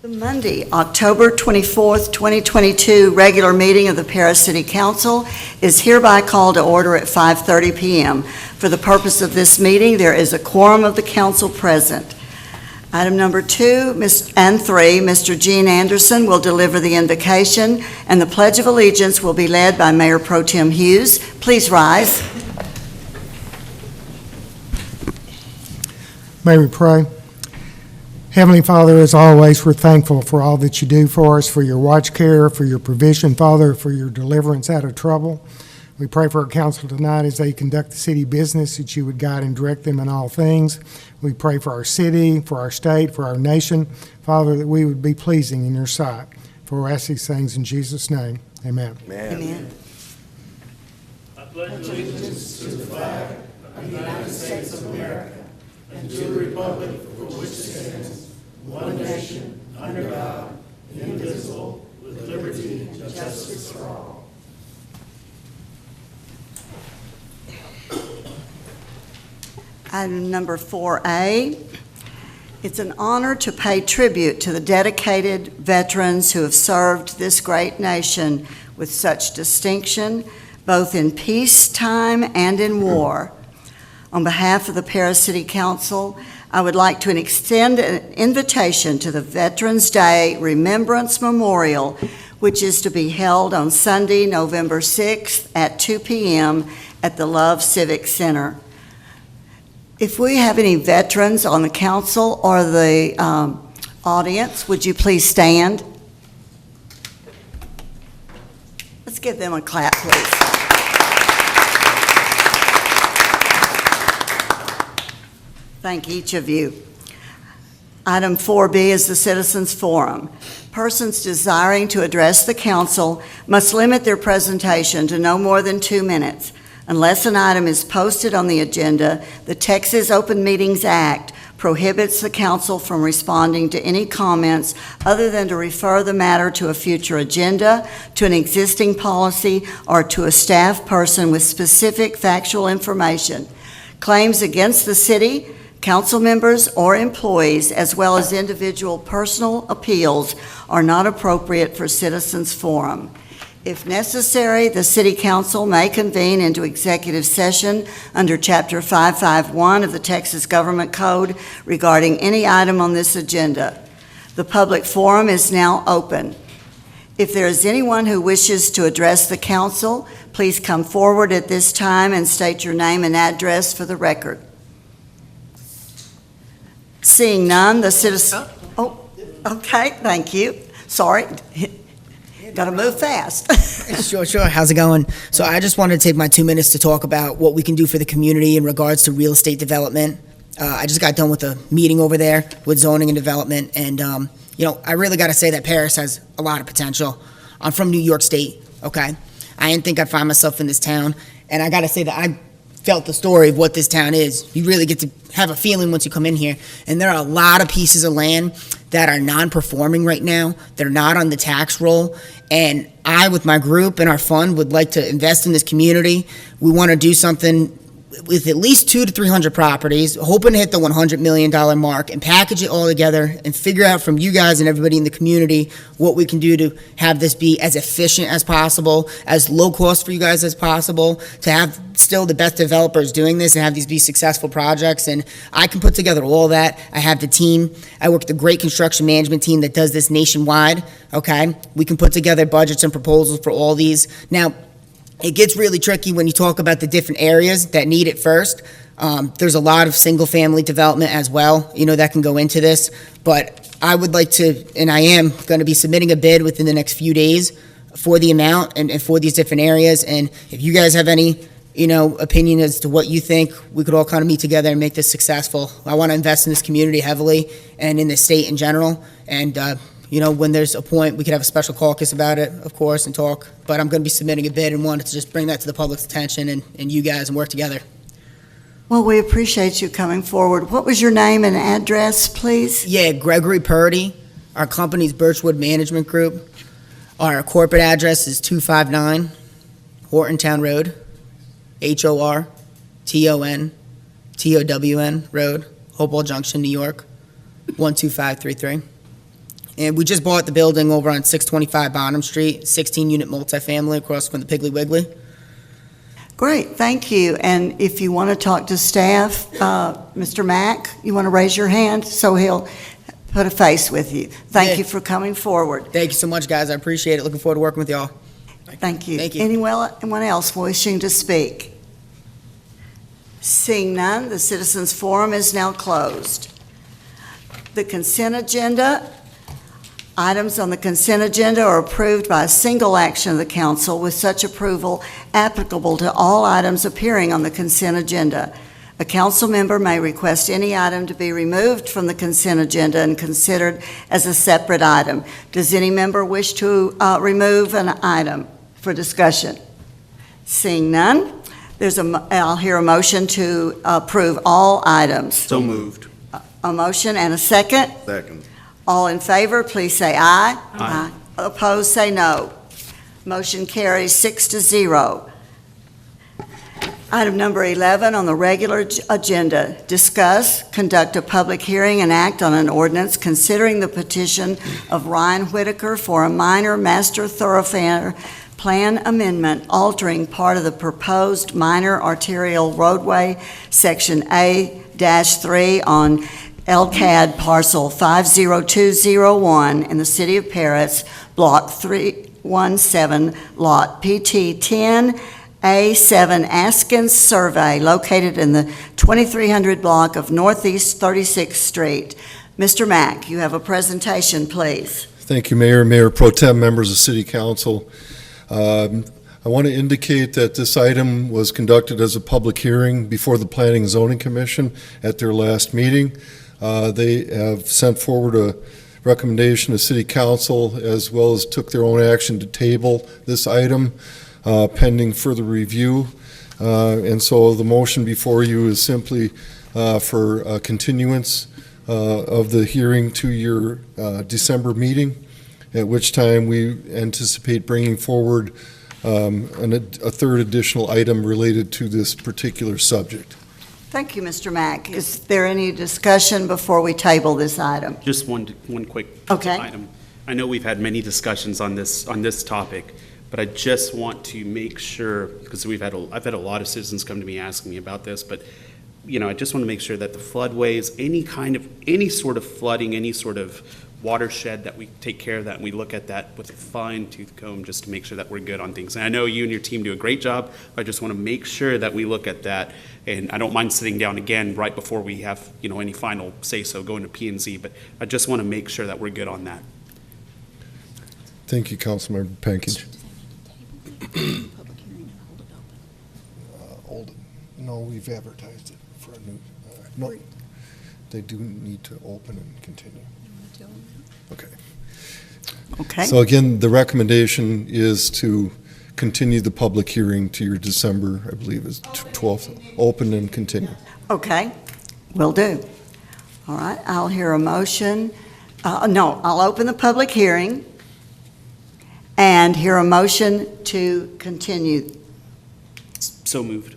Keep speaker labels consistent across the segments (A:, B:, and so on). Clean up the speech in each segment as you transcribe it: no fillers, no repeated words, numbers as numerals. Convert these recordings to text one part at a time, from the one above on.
A: The Monday, October 24th, 2022 regular meeting of the Paris City Council is hereby called to order at 5:30 p.m. For the purpose of this meeting, there is a quorum of the council present. Item number 2 and 3, Mr. Gene Anderson will deliver the invocation, and the Pledge of Allegiance will be led by Mayor Pro Tem Hughes. Please rise.
B: May we pray? Heavenly Father, as always, we're thankful for all that you do for us, for your watch care, for your provision, Father, for your deliverance out of trouble. We pray for our council tonight as they conduct the city business, that you would guide and direct them in all things. We pray for our city, for our state, for our nation, Father, that we would be pleasing in your sight. For we ask these things in Jesus' name. Amen.
A: Amen.
C: I pledge allegiance to the flag of the United States of America and to the republic for which it stands, one nation, under God, indivisible, with liberty and justice for all.
A: Item number 4A. It's an honor to pay tribute to the dedicated veterans who have served this great nation with such distinction, both in peacetime and in war. On behalf of the Paris City Council, I would like to extend an invitation to the Veterans Day Remembrance Memorial, which is to be held on Sunday, November 6th at 2 p.m. at the Love Civic Center. If we have any veterans on the council or the audience, would you please stand? Let's give them a clap, please. Thank each of you. Item 4B is the Citizens Forum. Persons desiring to address the council must limit their presentation to no more than 2 minutes. Unless an item is posted on the agenda, the Texas Open Meetings Act prohibits the council from responding to any comments other than to refer the matter to a future agenda, to an existing policy, or to a staff person with specific factual information. Claims against the city, council members, or employees, as well as individual personal appeals, are not appropriate for Citizens Forum. If necessary, the City Council may convene into executive session under Chapter 551 of the Texas Government Code regarding any item on this agenda. The public forum is now open. If there is anyone who wishes to address the council, please come forward at this time and state your name and address for the record. Seeing none, the citizen... Oh, okay, thank you. Sorry. Got to move fast.
D: Sure. How's it going? So I just wanted to take my 2 minutes to talk about what we can do for the community in regards to real estate development. I just got done with a meeting over there with zoning and development, and I really got to say that Paris has a lot of potential. I'm from New York State, okay? I didn't think I'd find myself in this town, and I got to say that I felt the story of what this town is. You really get to have a feeling once you come in here, and there are a lot of pieces of land that are non-performing right now. They're not on the tax roll, and I, with my group and our fund, would like to invest in this community. We want to do something with at least 200 to 300 properties, hoping to hit the $100 million mark and package it all together and figure out from you guys and everybody in the community what we can do to have this be as efficient as possible, as low cost for you guys as possible, to have still the best developers doing this and have these be successful projects. And I can put together all that. I have the team. I work with a great construction management team that does this nationwide, okay? We can put together budgets and proposals for all these. Now, it gets really tricky when you talk about the different areas that need it first. There's a lot of single-family development as well, that can go into this. But I would like to, and I am going to be submitting a bid within the next few days for the amount and for these different areas. And if you guys have any, opinion as to what you think, we could all kind of meet together and make this successful. I want to invest in this community heavily and in the state in general. And when there's a point, we could have a special caucus about it, of course, and talk. But I'm going to be submitting a bid and wanted to just bring that to the public's attention and you guys and work together.
A: Well, we appreciate you coming forward. What was your name and address, please?
D: Yeah, Gregory Purdy. Our company's Birchwood Management Group. Our corporate address is 259 Hortontown Road, HORTONTOWN Road, Hopewell Junction, New York, 12533. And we just bought the building over on 625 Bonham Street, 16-unit multifamily across from the Piggly Wiggly.
A: Great, thank you. And if you want to talk to staff, Mr. Mack, you want to raise your hand so he'll put a face with you. Thank
D: Yeah.
A: you for coming forward.
D: Thank you so much, guys. I appreciate it. Looking forward to working with y'all.
A: Thank you.
D: Thank you.
A: Anyone else wishing to speak? Seeing none, the citizens' forum is now closed. The consent agenda. Items on the consent agenda are approved by a single action of the council, with such approval applicable to all items appearing on the consent agenda. A council member may request any item to be removed from the consent agenda and considered as a separate item. Does any member wish to remove an item for discussion? Seeing none, I'll hear a motion to approve all items.
C: So moved.
A: A motion and a second.
C: Second.
A: All in favor, please say aye.
C: Aye.
A: Opposed, say no. Motion carries 6-0. Item number 11 on the regular agenda, discuss, conduct a public hearing and act on an ordinance considering the petition of Ryan Whitaker for a minor master thoroughfare plan amendment altering part of the proposed minor arterial roadway, Section A-3 on LCAD parcel 50201 in the city of Paris, Block 317, Lot PT 10, A7 Askins Survey, located in the 2300 block of Northeast 36th Street. Mr. Mack, you have a presentation, please.
E: Thank you, Mayor, Mayor Pro Tem, members of City Council. I want to indicate that this item was conducted as a public hearing before the Planning and Zoning Commission at their last meeting. They have sent forward a recommendation to City Council, as well as took their own action to table this item pending further review. And so the motion before you is simply for a continuance of the hearing to your December meeting, at which time we anticipate bringing forward a third additional item related to this particular subject.
A: Thank you, Mr. Mack. Is there any discussion before we table this item?
F: Just one quick
A: Okay.
F: item. I know we've had many discussions on this topic, but I just want to make sure, because I've had a lot of citizens come to me asking me about this, but I just want to make sure that the floodways, any sort of flooding, any sort of watershed, that we take care of that and we look at that with a fine-tooth comb just to make sure that we're good on things. And I know you and your team do a great job, but I just want to make sure that we look at that. And I don't mind sitting down again right before we have, any final say-so going to P&Z, but I just want to make sure that we're good on that.
E: Thank you, Councilmember Pankage. No, we've advertised it for a new, no, they do need to open and continue. Okay.
A: Okay.
E: So again, the recommendation is to continue the public hearing to your December, I believe is 12th, open and continue.
A: Okay, will do. All right, I'll hear a motion. I'll open the public hearing and hear a motion to continue.
F: So moved.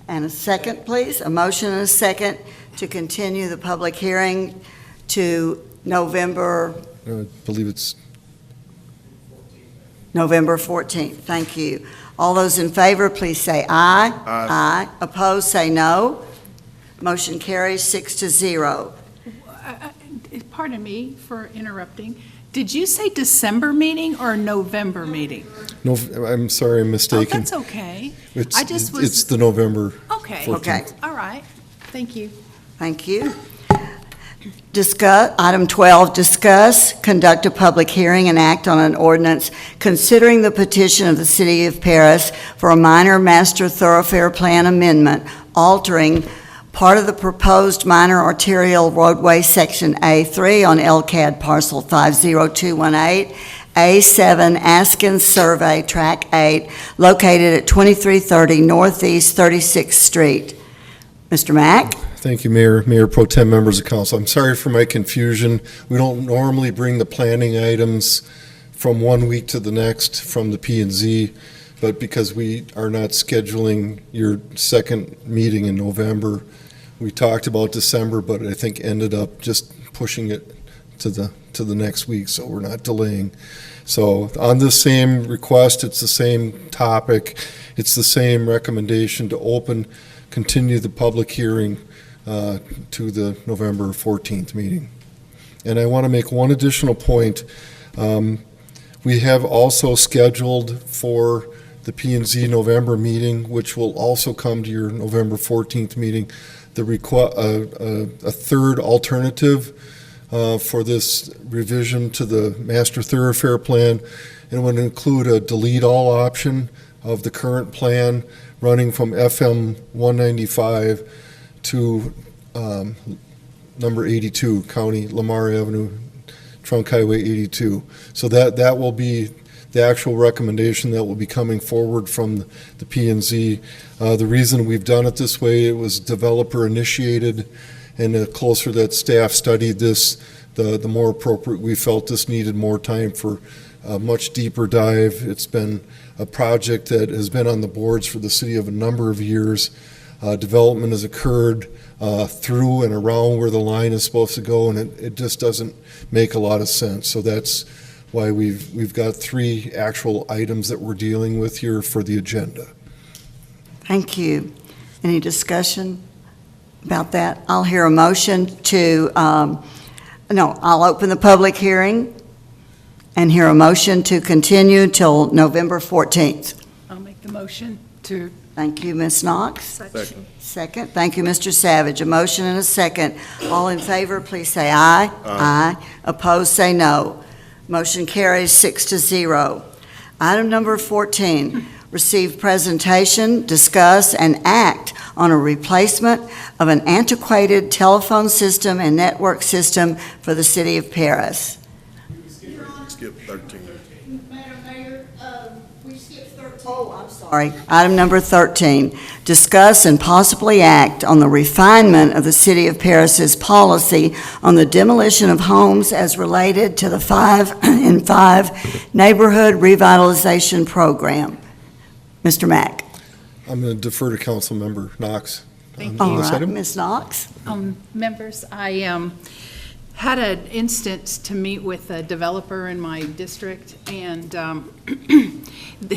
A: And a second, please. A motion and a second to continue the public hearing to November
E: I believe it's
A: 14th. Thank you. All those in favor, please say aye. Aye. Opposed, say no. Motion carries 6-0.
G: Pardon me for interrupting. Did you say December meeting or November meeting?
E: no, I'm sorry, I'm
G: Oh,
E: mistaken.
G: that's okay.
E: It's,
G: I just was-
E: it's the November
G: Okay.
E: 14th.
A: Okay.
G: All right. Thank you.
A: Thank you. Item 12, discuss, conduct a public hearing and act on an ordinance considering the petition of the City of Paris for a minor master thoroughfare plan amendment altering part of the proposed minor arterial roadway, Section A3 on LCAD parcel 50218, A7 Askins Survey, Track 8, located at 2330 Northeast 36th Street. Mr. Mack?
E: Thank you, Mayor, Mayor Pro Tem, members of council. I'm sorry for my confusion. We don't normally bring the planning items from one week to the next from the P&Z, but because we are not scheduling your second meeting in November, we talked about December, but I think ended up just pushing it to the next week, so we're not delaying. So on this same request, it's the same topic, it's the same recommendation to continue the public hearing to the November 14th meeting. And I want to make one additional point. We have also scheduled for the P&Z November meeting, which will also come to your November 14th meeting, a third alternative for this revision to the master thoroughfare plan. It would include a delete all option of the current plan running from FM 195 to number 82, County Lamar Avenue, Trunk Highway 82. So that will be the actual recommendation that will be coming forward from the P&Z. The reason we've done it this way, it was developer initiated, and the closer that staff studied this, the more appropriate we felt this needed more time for a much deeper dive. It's been a project that has been on the boards for the city of a number of years. Development has occurred through and around where the line is supposed to go, and it just doesn't make a lot of sense. So that's why we've got 3 actual items that we're dealing with here for the agenda.
A: Thank you. Any discussion about that? I'll hear a motion to, I'll open the public hearing and hear a motion to continue till November 14th.
G: I'll make the motion to.
A: Thank you, Ms. Knox.
C: Second.
A: Second. Thank you, Mr. Savage. A motion and a second. All in favor, please say aye. Aye. Opposed, say no. Motion carries 6-0. Item number 14, receive presentation, discuss, and act on a replacement of an antiquated telephone system and network system for the city of Paris.
C: Skip 13.
H: Madam Mayor, we skipped 13.
A: Oh, I'm sorry. Item number 13, discuss and possibly act on the refinement of the City of Paris's policy on the demolition of homes as related to the 5 in 5 Neighborhood Revitalization Program. Mr. Mack.
E: I'm going to defer to Councilmember Knox.
G: Thank
E: on
A: All
E: this
A: right,
E: item.
A: Ms. Knox.
G: Members, I had an instance to meet with a developer in my district and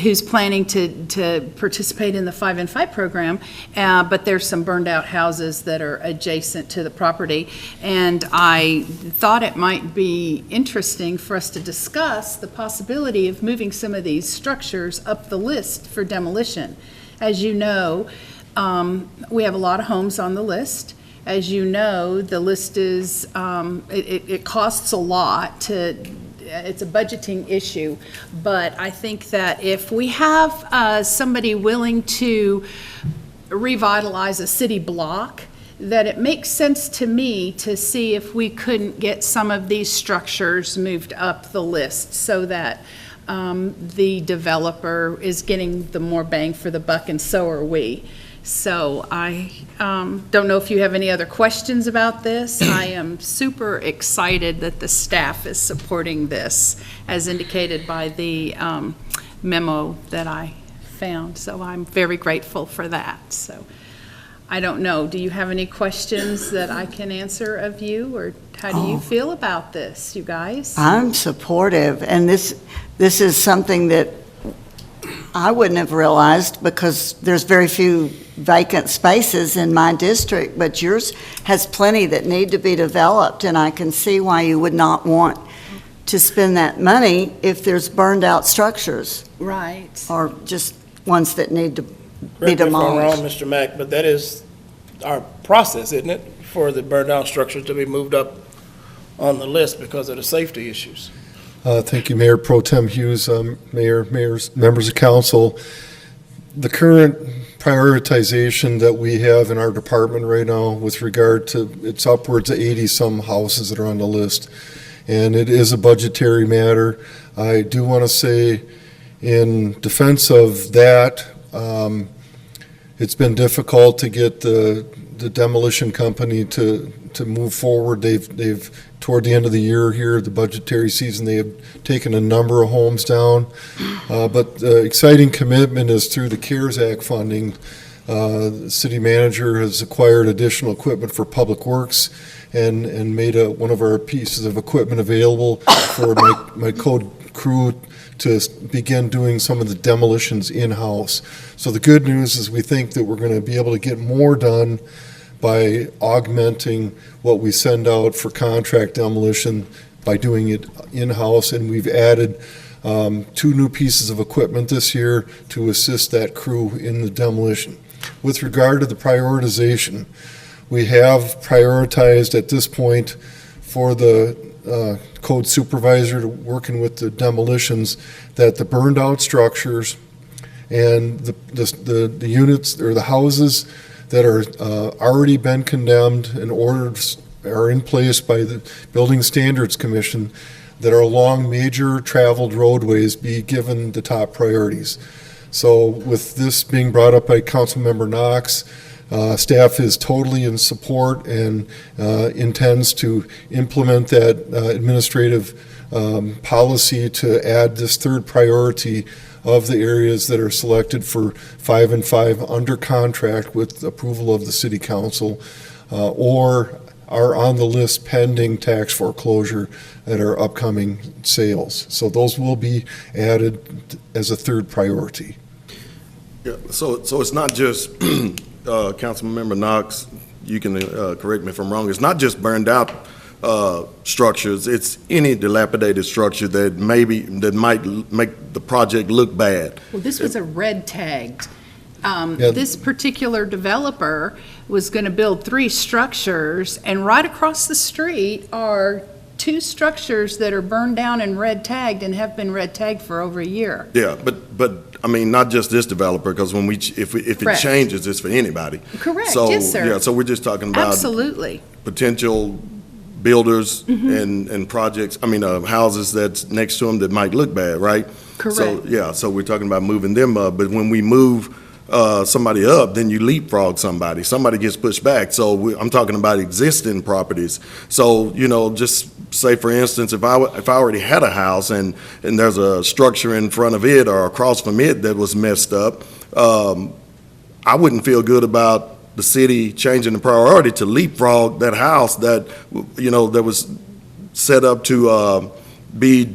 G: who's planning to participate in the 5 in 5 program, but there's some burned out houses that are adjacent to the property. And I thought it might be interesting for us to discuss the possibility of moving some of these structures up the list for demolition. As you know, we have a lot of homes on the list. As you know, the list is, it costs a lot it's a budgeting issue, but I think that if we have somebody willing to revitalize a city block, that it makes sense to me to see if we couldn't get some of these structures moved up the list so that the developer is getting the more bang for the buck, and so are we. So I don't know if you have any other questions about this. I am super excited that the staff is supporting this, as indicated by the memo that I found. So I'm very grateful for that. So I don't know, do you have any questions that I can answer of you, or how do you feel about this, you guys?
A: I'm supportive, and this is something that I wouldn't have realized because there's very few vacant spaces in my district, but yours has plenty that need to be developed, and I can see why you would not want to spend that money if there's burned out structures
G: Right.
A: or just ones that need to be
I: Correct me if I'm wrong,
A: demolished.
I: Mr. Mack, but that is our process, isn't it, for the burned-down structures to be moved up on the list because of the safety issues?
E: Thank you, Mayor Pro Tem Hughes, mayors, members of council. The current prioritization that we have in our department right now with regard to, it's upwards of 80-some houses that are on the list, and it is a budgetary matter. I do want to say, in defense of that, it's been difficult to get the demolition company to move forward. They've toward the end of the year here, the budgetary season, they have taken a number of homes down. But the exciting commitment is through the CARES Act funding. The city manager has acquired additional equipment for Public Works, and made one of our pieces of equipment available for my code crew to begin doing some of the demolitions in-house. So the good news is we think that we're going to be able to get more done by augmenting what we send out for contract demolition by doing it in-house, and we've added 2 new pieces of equipment this year to assist that crew in the demolition. With regard to the prioritization, we have prioritized at this point for the code supervisor to working with the demolitions that the burned out structures and the units or the houses that are already been condemned and orders are in place by the Building Standards Commission that are along major traveled roadways be given the top priorities. So with this being brought up by Councilmember Knox, staff is totally in support and intends to implement that administrative policy to add this third priority of the areas that are selected for 5 and 5 under contract with approval of the City Council or are on the list pending tax foreclosure at our upcoming sales. So those will be added as a third priority.
C: Yeah, so it's not just, Councilmember Knox, you can correct me if I'm wrong, it's not just burned out structures, it's any dilapidated structure that might make the project look bad.
G: Well, this was a red tagged.
E: Yeah.
G: This particular developer was going to build 3 structures, and right across the street are 2 structures that are burned down and red tagged and have been red tagged for over a year.
C: Yeah, but I mean, not just this developer, because when if it
G: Correct.
C: changes, it's for anybody.
G: Correct,
C: So,
G: yes, sir.
C: yeah, so we're just talking about
G: Absolutely.
C: potential builders
G: Mm-hmm.
C: and projects, houses that's next to them that might look bad, right?
G: Correct.
C: So, yeah, so we're talking about moving them up, but when we move somebody up, then you leapfrog somebody. Somebody gets pushed back. So I'm talking about existing properties. So, just say, for instance, if I already had a house and there's a structure in front of it or across from it that was messed up, I wouldn't feel good about the city changing the priority to leapfrog that house that, that was set up to be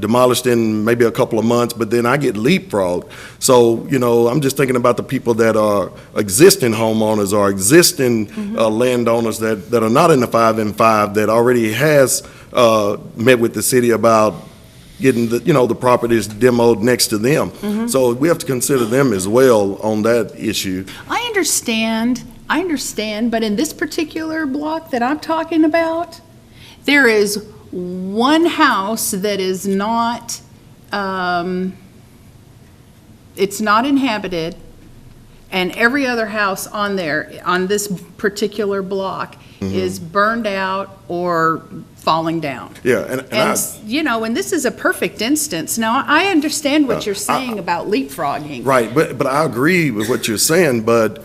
C: demolished in maybe a couple of months, but then I get leapfrogged. So, I'm just thinking about the people that are existing homeowners or existing landowners that are not in the 5 and 5 that already has met with the city about getting the properties demoed next to them. So we have to consider them as well on that issue.
G: I understand, but in this particular block that I'm talking about, there is one house that is not, it's not inhabited, and every other house on this particular block is burned out or falling down.
C: Yeah, and
G: And this is a perfect instance. Now, I understand what you're saying about leapfrogging.
C: right, but I agree with what you're saying, but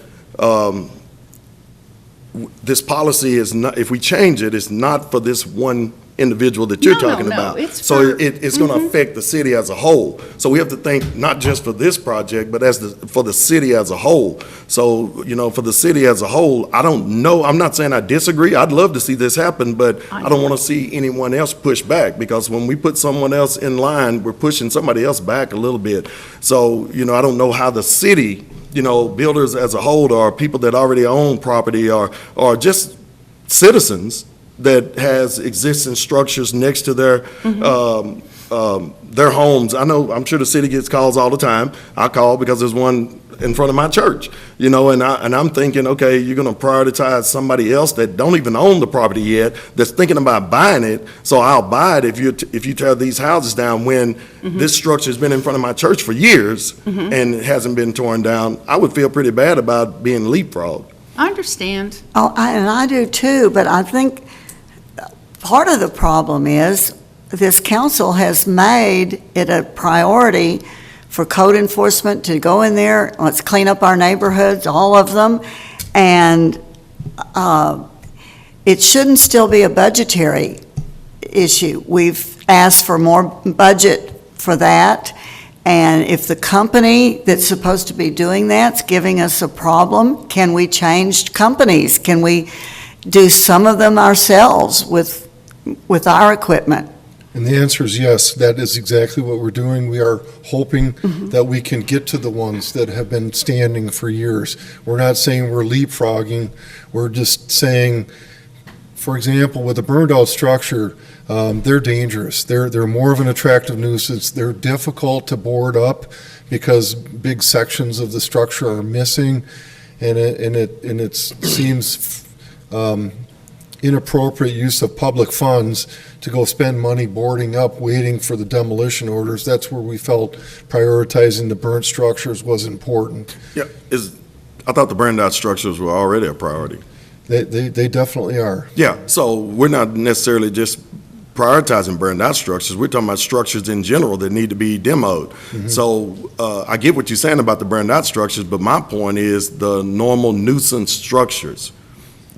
C: this policy is not, if we change it, it's not for this one individual that you're
G: No,
C: talking
G: no,
C: about.
G: it's
C: So
G: for-
C: it's going to affect the city as a whole. So we have to think not just for this project, but for the city as a whole. So, for the city as a whole, I don't know, I'm not saying I disagree, I'd love to see this happen, but I don't want to see anyone else push back, because when we put someone else in line, we're pushing somebody else back a little bit. So, I don't know how the city, builders as a whole, or people that already own property, or just citizens that has existing structures next to their homes. I'm sure the city gets calls all the time. I call because there's one in front of my church, and I'm thinking, okay, you're going to prioritize somebody else that don't even own the property yet, that's thinking about buying it, so I'll buy it if you tear these houses down, when this structure's been in front of my church for years and it hasn't been torn down. I would feel pretty bad about being leapfrogged.
G: I understand.
A: Oh, and I do too, but I think part of the problem is this council has made it a priority for code enforcement to go in there, let's clean up our neighborhoods, all of them, and it shouldn't still be a budgetary issue. We've asked for more budget for that, and if the company that's supposed to be doing that's giving us a problem, can we change companies? Can we do some of them ourselves with our equipment?
E: And the answer is yes, that is exactly what we're doing. We are hoping that we can get to the ones that have been standing for years. We're not saying we're leapfrogging, we're just saying, for example, with a burned out structure, they're dangerous. They're more of an attractive nuisance. They're difficult to board up because big sections of the structure are missing, and it seems inappropriate use of public funds to go spend money boarding up, waiting for the demolition orders. That's where we felt prioritizing the burnt structures was important.
J: Yeah, I thought the burned out structures were already a priority.
E: They definitely are.
J: Yeah, so we're not necessarily just prioritizing burned out structures. We're talking about structures in general that need to be demoed. So I get what you're saying about the burned out structures, but my point is the normal nuisance structures.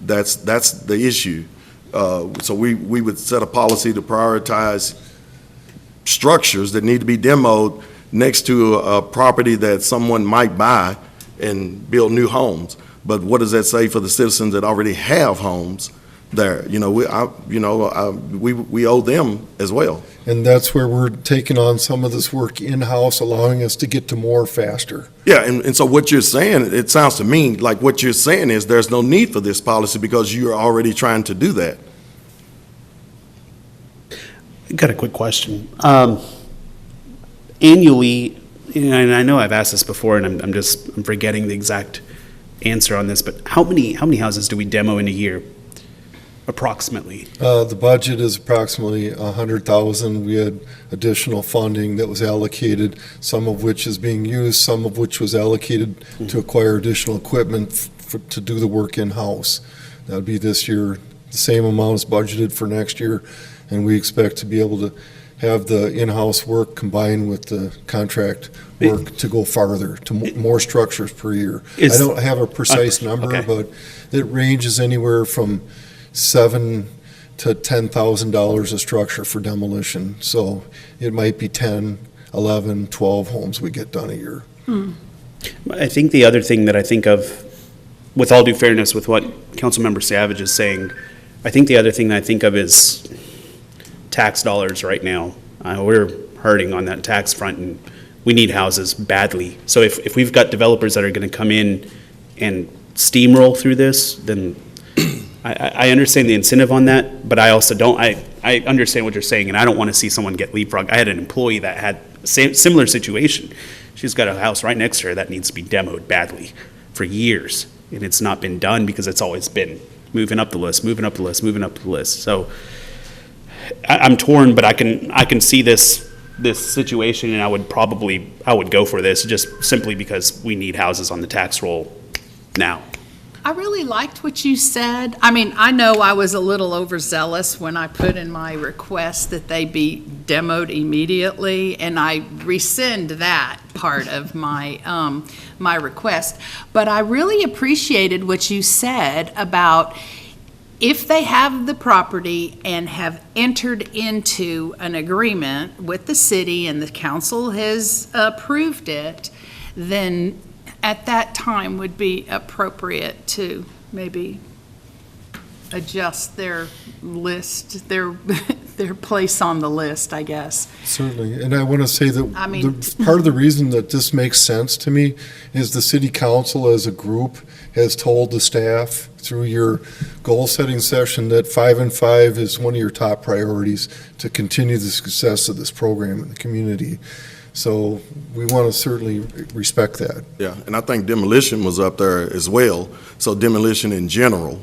J: That's the issue. So we would set a policy to prioritize structures that need to be demoed next to a property that someone might buy and build new homes. But what does that say for the citizens that already have homes there? We owe them as well.
E: And that's where we're taking on some of this work in-house, allowing us to get to more faster.
J: Yeah, and so what you're saying, it sounds to me like what you're saying is there's no need for this policy because you're already trying to do that.
F: I got a quick question. Annually, and I know I've asked this before, and I'm forgetting the exact answer on this, but how many houses do we demo in a year, approximately?
E: The budget is approximately $100,000. We had additional funding that was allocated, some of which is being used, some of which was allocated to acquire additional equipment to do the work in-house. That would be this year. The same amount is budgeted for next year, and we expect to be able to have the in-house work combined with the contract work to go farther, to more structures per year. I don't have a precise number,
F: okay.
E: but it ranges anywhere from $7,000 to $10,000 a structure for demolition. So it might be 10, 11, 12 homes we get done a year.
F: I think the other thing that I think of, with all due fairness with what Councilmember Savage is saying, I think the other thing that I think of is tax dollars right now. We're hurting on that tax front, and we need houses badly. So if we've got developers that are going to come in and steamroll through this, then I understand the incentive on that, but I also don't. I understand what you're saying, and I don't want to see someone get leapfrogged. I had an employee that had a similar situation. She's got a house right next to her that needs to be demoed badly for years, and it's not been done because it's always been moving up the list. So I'm torn, but I can see this situation, and I would go for this just simply because we need houses on the tax roll now.
G: I really liked what you said. I mean, I know I was a little overzealous when I put in my request that they be demoed immediately, and I rescind that part of my my request. But I really appreciated what you said about if they have the property and have entered into an agreement with the city and the council has approved it, then at that time would be appropriate to maybe adjust their list, their place on the list, I guess.
E: Certainly, and I want to say that
G: I mean-
E: part of the reason that this makes sense to me is the city council as a group has told the staff through your goal-setting session that 5 and 5 is one of your top priorities to continue the success of this program in the community. So we want to certainly respect that.
J: Yeah, and I think demolition was up there as well. So demolition in general.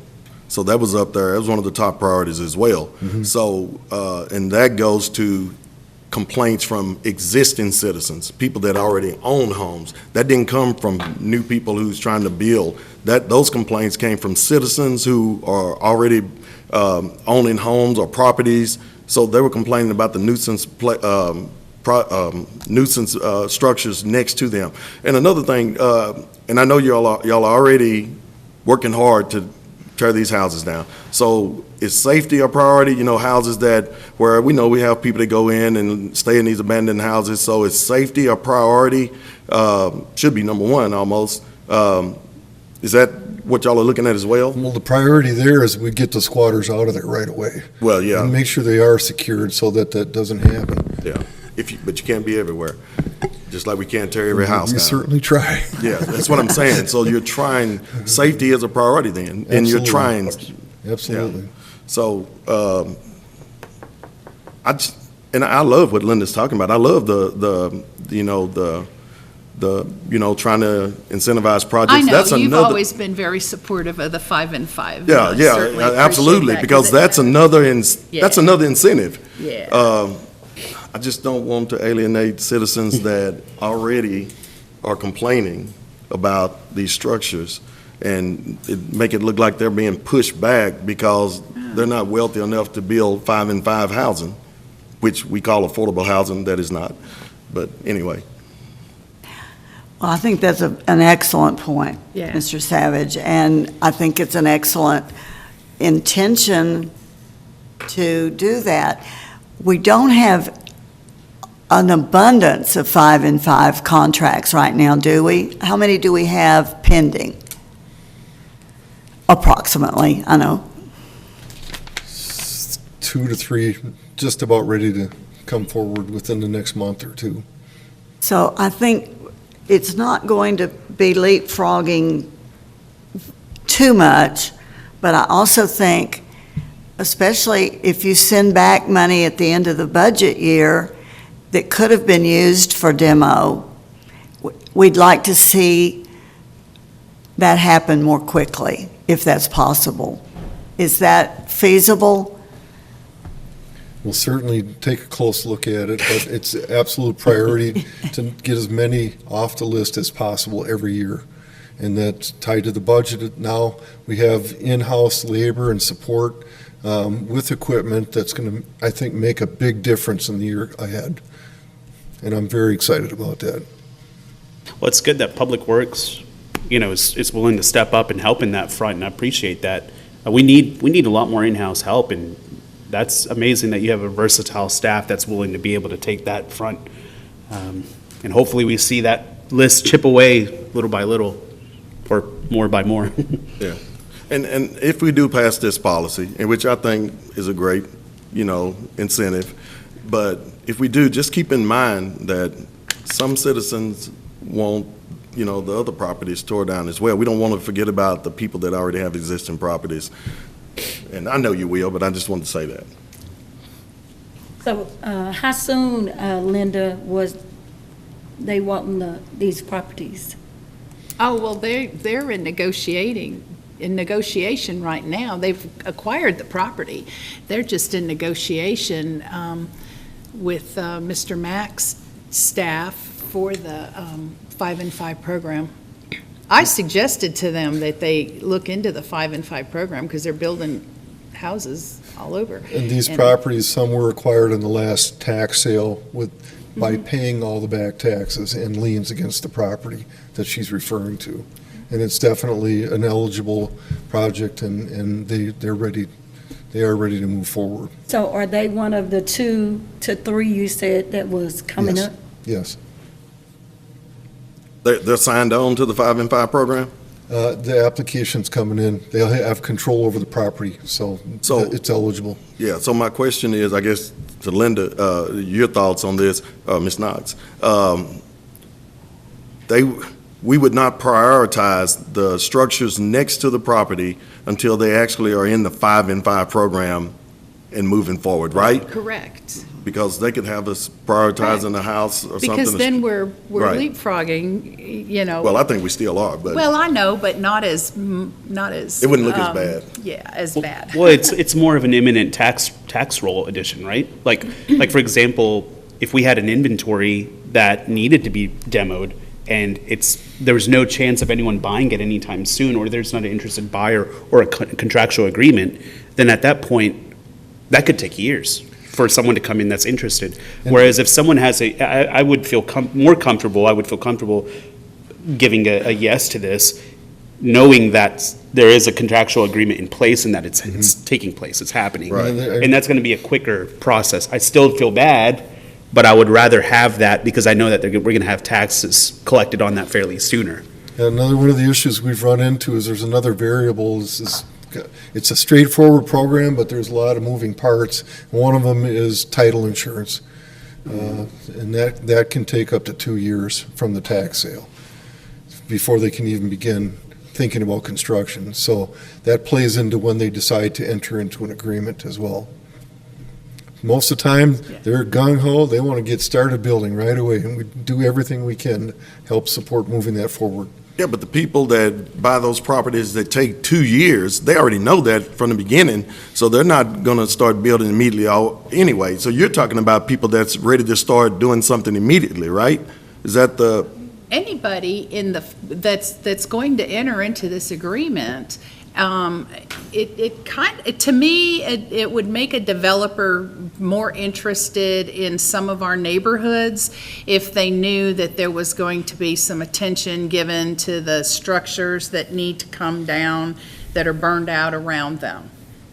J: So that was up there. That was one of the top priorities as well. So, and that goes to complaints from existing citizens, people that already own homes. That didn't come from new people who's trying to build. Those complaints came from citizens who are already owning homes or properties. So they were complaining about the nuisance structures next to them. And another thing, and I know y'all are already working hard to tear these houses down. So is safety a priority? You know, houses where we know we have people that go in and stay in these abandoned houses. So is safety a priority? Should be number one almost. Is that what y'all are looking at as well?
E: Well, the priority there is we get the squatters out of there right away.
J: Well, yeah,
E: And make sure they are secured so that that doesn't happen.
J: yeah. But you can't be everywhere, just like we can't tear every house
E: We
J: down.
E: certainly try.
J: Yeah, that's what I'm saying. So you're trying, safety is a priority then, and you're
E: Absolutely.
J: trying.
E: Absolutely.
J: So, I love what Linda's talking about. I love trying to incentivize projects.
G: I know,
J: That's
G: you've
J: another-
G: always been very supportive of the 5 and 5.
J: Yeah,
G: I
J: yeah,
G: certainly appreciate
J: absolutely,
G: that,
J: because
G: 'cause it-
J: that's another,
G: Yeah.
J: that's another incentive.
G: Yeah.
J: I just don't want to alienate citizens that already are complaining about these structures and make it look like they're being pushed back because they're not wealthy enough to build 5 and 5 housing, which we call affordable housing, that is not. But anyway,
A: Well, I think that's an excellent point,
G: Yeah.
A: Mr. Savage, and I think it's an excellent intention to do that. We don't have an abundance of 5 and 5 contracts right now, do we? How many do we have pending? Approximately, I know.
E: 2 to 3, just about ready to come forward within the next month or two.
A: So I think it's not going to be leapfrogging too much, but I also think, especially if you send back money at the end of the budget year that could have been used for demo, we'd like to see that happen more quickly, if that's possible. Is that feasible?
E: We'll certainly take a close look at it, but it's an absolute priority to get as many off the list as possible every year. And that's tied to the budget. Now, we have in-house labor and support with equipment that's going to, I think, make a big difference in the year ahead. And I'm very excited about that.
F: Well, it's good that Public Works, is willing to step up and help in that front, and I appreciate that. We need a lot more in-house help, and that's amazing that you have a versatile staff that's willing to be able to take that front. And hopefully we see that list chip away little by little, or more by more.
J: yeah. And if we do pass this policy, and which I think is a great, incentive, but if we do, just keep in mind that some citizens want, the other properties tore down as well. We don't want to forget about the people that already have existing properties. And I know you will, but I just wanted to say that.
K: So, how soon, Linda, was they wanting these properties?
G: Oh, well, they're in negotiation right now. They've acquired the property. They're just in negotiation with Mr. Mack's staff for the 5 and 5 program. I suggested to them that they look into the 5 and 5 program because they're building houses all over.
E: And these properties, some were acquired in the last tax sale by paying all the back taxes and liens against the property that she's referring to. And it's definitely an eligible project, and they are ready to move forward.
K: So are they one of the 2 to 3 you said that was coming
E: Yes.
K: up?
E: Yes.
J: They're signed on to the 5 and 5 program?
E: The application's coming in. They'll have control over the property, so it's eligible.
J: Yeah, so my question is, I guess, to Linda, your thoughts on this, Ms. Knox. We would not prioritize the structures next to the property until they actually are in the 5 and 5 program and moving forward, right?
G: Correct.
J: Because they could have us prioritizing the house or something.
G: Because then we're
J: Right.
G: leapfrogging,
J: Well, I think we still are, but
G: Well, I know, but not as.
J: it wouldn't look as bad.
G: Yeah, as bad.
F: Well, it's more of an imminent tax roll addition, right? Like for example, if we had an inventory that needed to be demoed and there was no chance of anyone buying it anytime soon, or there's not an interested buyer or a contractual agreement, then at that point, that could take years for someone to come in that's interested. Whereas if someone has I would feel more comfortable, I would feel comfortable giving a yes to this, knowing that there is a contractual agreement in place and that it's taking place, it's happening.
J: Right.
F: And that's going to be a quicker process. I still feel bad, but I would rather have that because I know that we're going to have taxes collected on that fairly sooner.
E: Another one of the issues we've run into is there's another variable, it's a straightforward program, but there's a lot of moving parts. One of them is title insurance. And that can take up to 2 years from the tax sale before they can even begin thinking about construction. So that plays into when they decide to enter into an agreement as well. Most of the time, they're gung-ho, they want to get started building right away, and we do everything we can to help support moving that forward.
J: Yeah, but the people that buy those properties that take 2 years, they already know that from the beginning, so they're not going to start building immediately anyway. So you're talking about people that's ready to start doing something immediately, right? Is that the...
G: Anybody that's going to enter into this agreement, to me, it would make a developer more interested in some of our neighborhoods if they knew that there was going to be some attention given to the structures that need to come down that are burned out around them.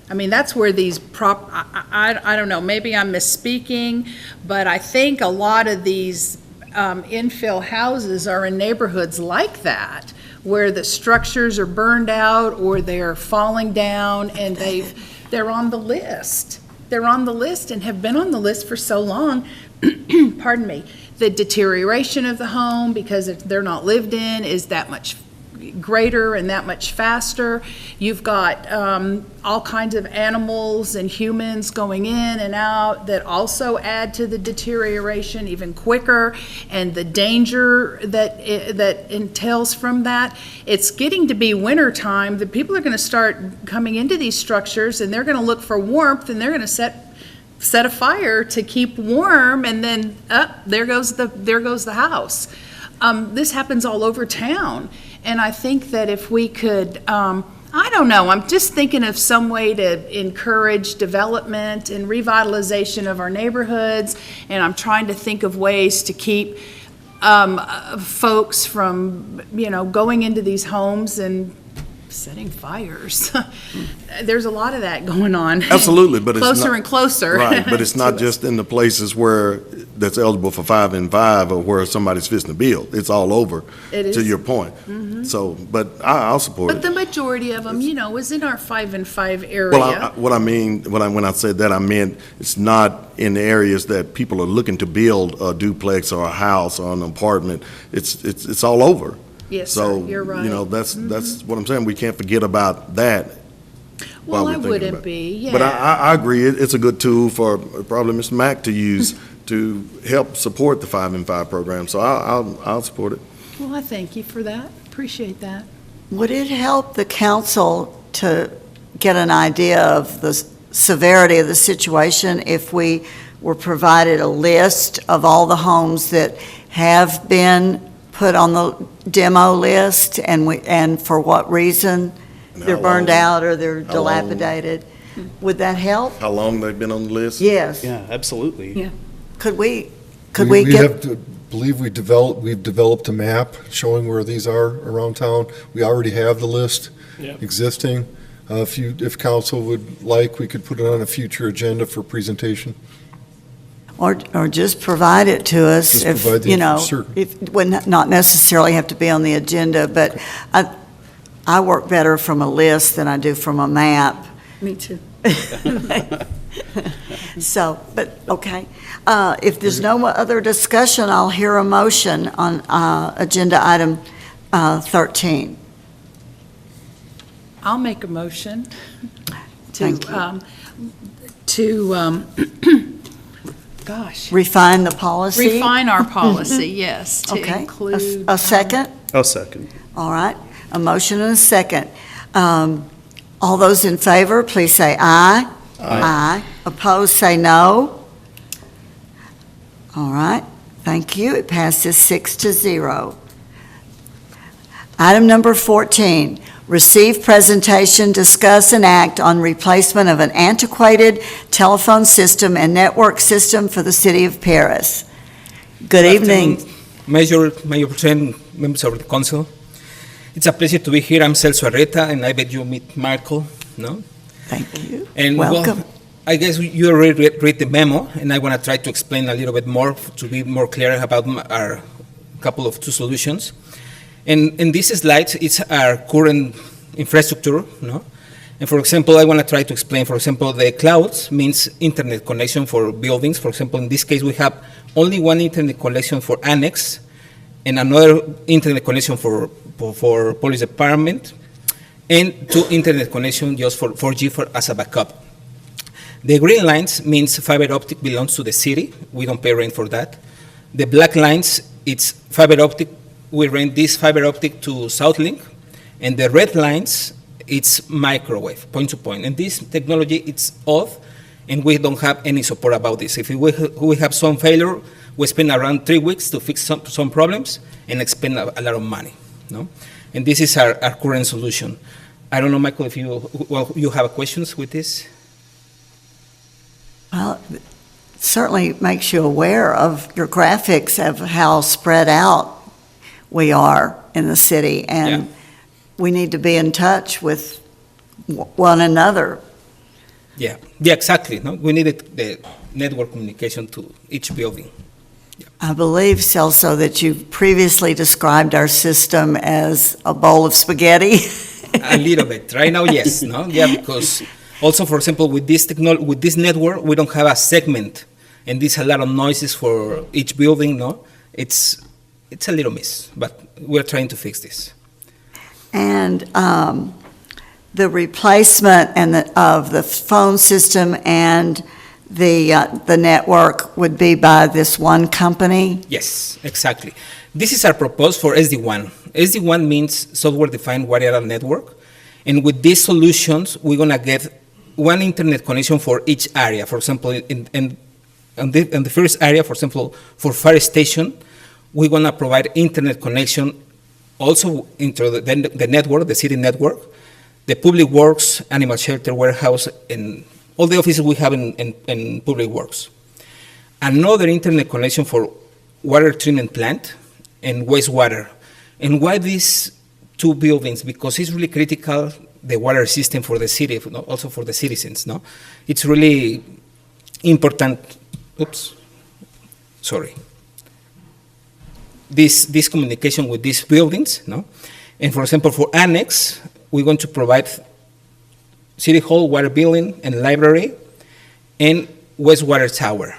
G: I mean, that's where these I don't know, maybe I'm misspeaking, but I think a lot of these infill houses are in neighborhoods like that, where the structures are burned out or they're falling down and they're on the list. They're on the list and have been on the list for so long, pardon me. The deterioration of the home, because if they're not lived in, is that much greater and that much faster. You've got all kinds of animals and humans going in and out that also add to the deterioration even quicker, and the danger that entails from that. It's getting to be winter time. The people are going to start coming into these structures, and they're going to look for warmth, and they're going to set a fire to keep warm, and then there goes the house. This happens all over town. And I think that if we could, I don't know, I'm just thinking of some way to encourage development and revitalization of our neighborhoods, and I'm trying to think of ways to keep folks from, going into these homes and setting fires. There's a lot of that going on.
J: Absolutely, but it's not...
G: Closer and closer.
J: Right, but it's not just in the places that's eligible for 5 and 5 or where somebody's fixing to build. It's all over,
G: It is.
J: to your point.
G: Mhm.
J: So, but I'll support
G: But
J: it.
G: the majority of them, is in our 5 and 5 area.
J: Well, when I said that, I meant it's not in the areas that people are looking to build a duplex or a house or an apartment. It's all over.
G: Yes,
J: So,
G: sir, you're right.
J: that's what I'm saying. We can't forget about that.
G: Well,
J: while we're
G: I
J: thinking
G: wouldn't
J: about it.
G: be, yeah.
J: But I agree, it's a good tool for probably Mr. Mack to use to help support the 5 and 5 program, so I'll support it.
G: Well, I thank you for that. Appreciate that.
A: Would it help the council to get an idea of the severity of the situation if we were provided a list of all the homes that have been put on the demo list, and for what reason
J: And
A: they're
J: how
A: burned
J: long-
A: out or they're
J: how long-
A: dilapidated? Would that help?
J: How long they've been on the list?
A: Yes.
F: Yeah, absolutely.
K: Yeah.
A: Could we
E: We
A: get,
E: have to believe we've developed a map showing where these are around town. We already have the list
I: Yep.
E: existing. If council would like, we could put it on a future agenda for presentation.
A: or just provide it to us
E: Just
A: if,
E: provide the sure.
A: it would not necessarily have to be on the agenda, but I work better from a list than I do from a map.
K: Me too.
A: So, but, okay. If there's no other discussion, I'll hear a motion on agenda item 13.
G: I'll make a motion
A: Thank you.
G: gosh,
A: Refine the policy?
G: refine our policy, yes, to
A: Okay.
G: include.
A: A second?
F: I'll second.
A: All right. A motion and a second. All those in favor, please say aye. Aye. Opposed, say no. All right. Thank you. It passes 6-0. Item number 14, receive presentation, discuss, and act on replacement of an antiquated telephone system and network system for the city of Paris. Good evening.
L: Mayor President, members of the council. It's a pleasure to be here. I'm Celso Arreta, and I bet you meet Marco, no?
A: Thank you.
L: And
A: Welcome.
L: well, I guess you already read the memo, and I want to try to explain a little bit more to be more clear about our couple of two solutions. And these slides, it's our current infrastructure, no? And for example, I want to try to explain, for example, the clouds means internet connection for buildings. For example, in this case, we have only one internet connection for annex and another internet connection for police department, and 2 internet connection just for 4G as a backup. The green lines means fiber optic belongs to the city. We don't pay rent for that. The black lines, it's fiber optic. We rent this fiber optic to Southlink. And the red lines, it's microwave, point to point. And this technology, it's off, and we don't have any support about this. If we have some failure, we spend around 3 weeks to fix some problems and expend a lot of money, no? And this is our current solution. I don't know, Michael, if you have questions with this?
A: Well, it certainly makes you aware of your graphics of how spread out we are in the city, and we need to be in touch with one another.
L: Yeah, exactly. No, we needed the network communication to each building.
A: I believe, Celso, that you previously described our system as a bowl of spaghetti.
L: A little bit. Right now, yes. No, yeah, because also, for example, with this with this network, we don't have a segment, and there's a lot of noises for each building. No, it's a little miss, but we're trying to fix this.
A: And the replacement of the phone system and the network would be by this one company?
L: Yes, exactly. This is our proposal for SD-WAN. SD-WAN means software-defined wide area network, and with these solutions, we're going to get one internet connection for each area. For example, in the first area, for example, for fire station, we're going to provide internet connection also into the network, the city network, the public works, animal shelter, warehouse, and all the offices we have in public works. Another internet connection for water treatment plant and wastewater. And why these 2 buildings? Because it's really critical, the water system for the city, also for the citizens, no? It's really important. Oops, sorry. This communication with these buildings, no? And for example, for annex, we're going to provide City Hall, water building, and library, and wastewater tower.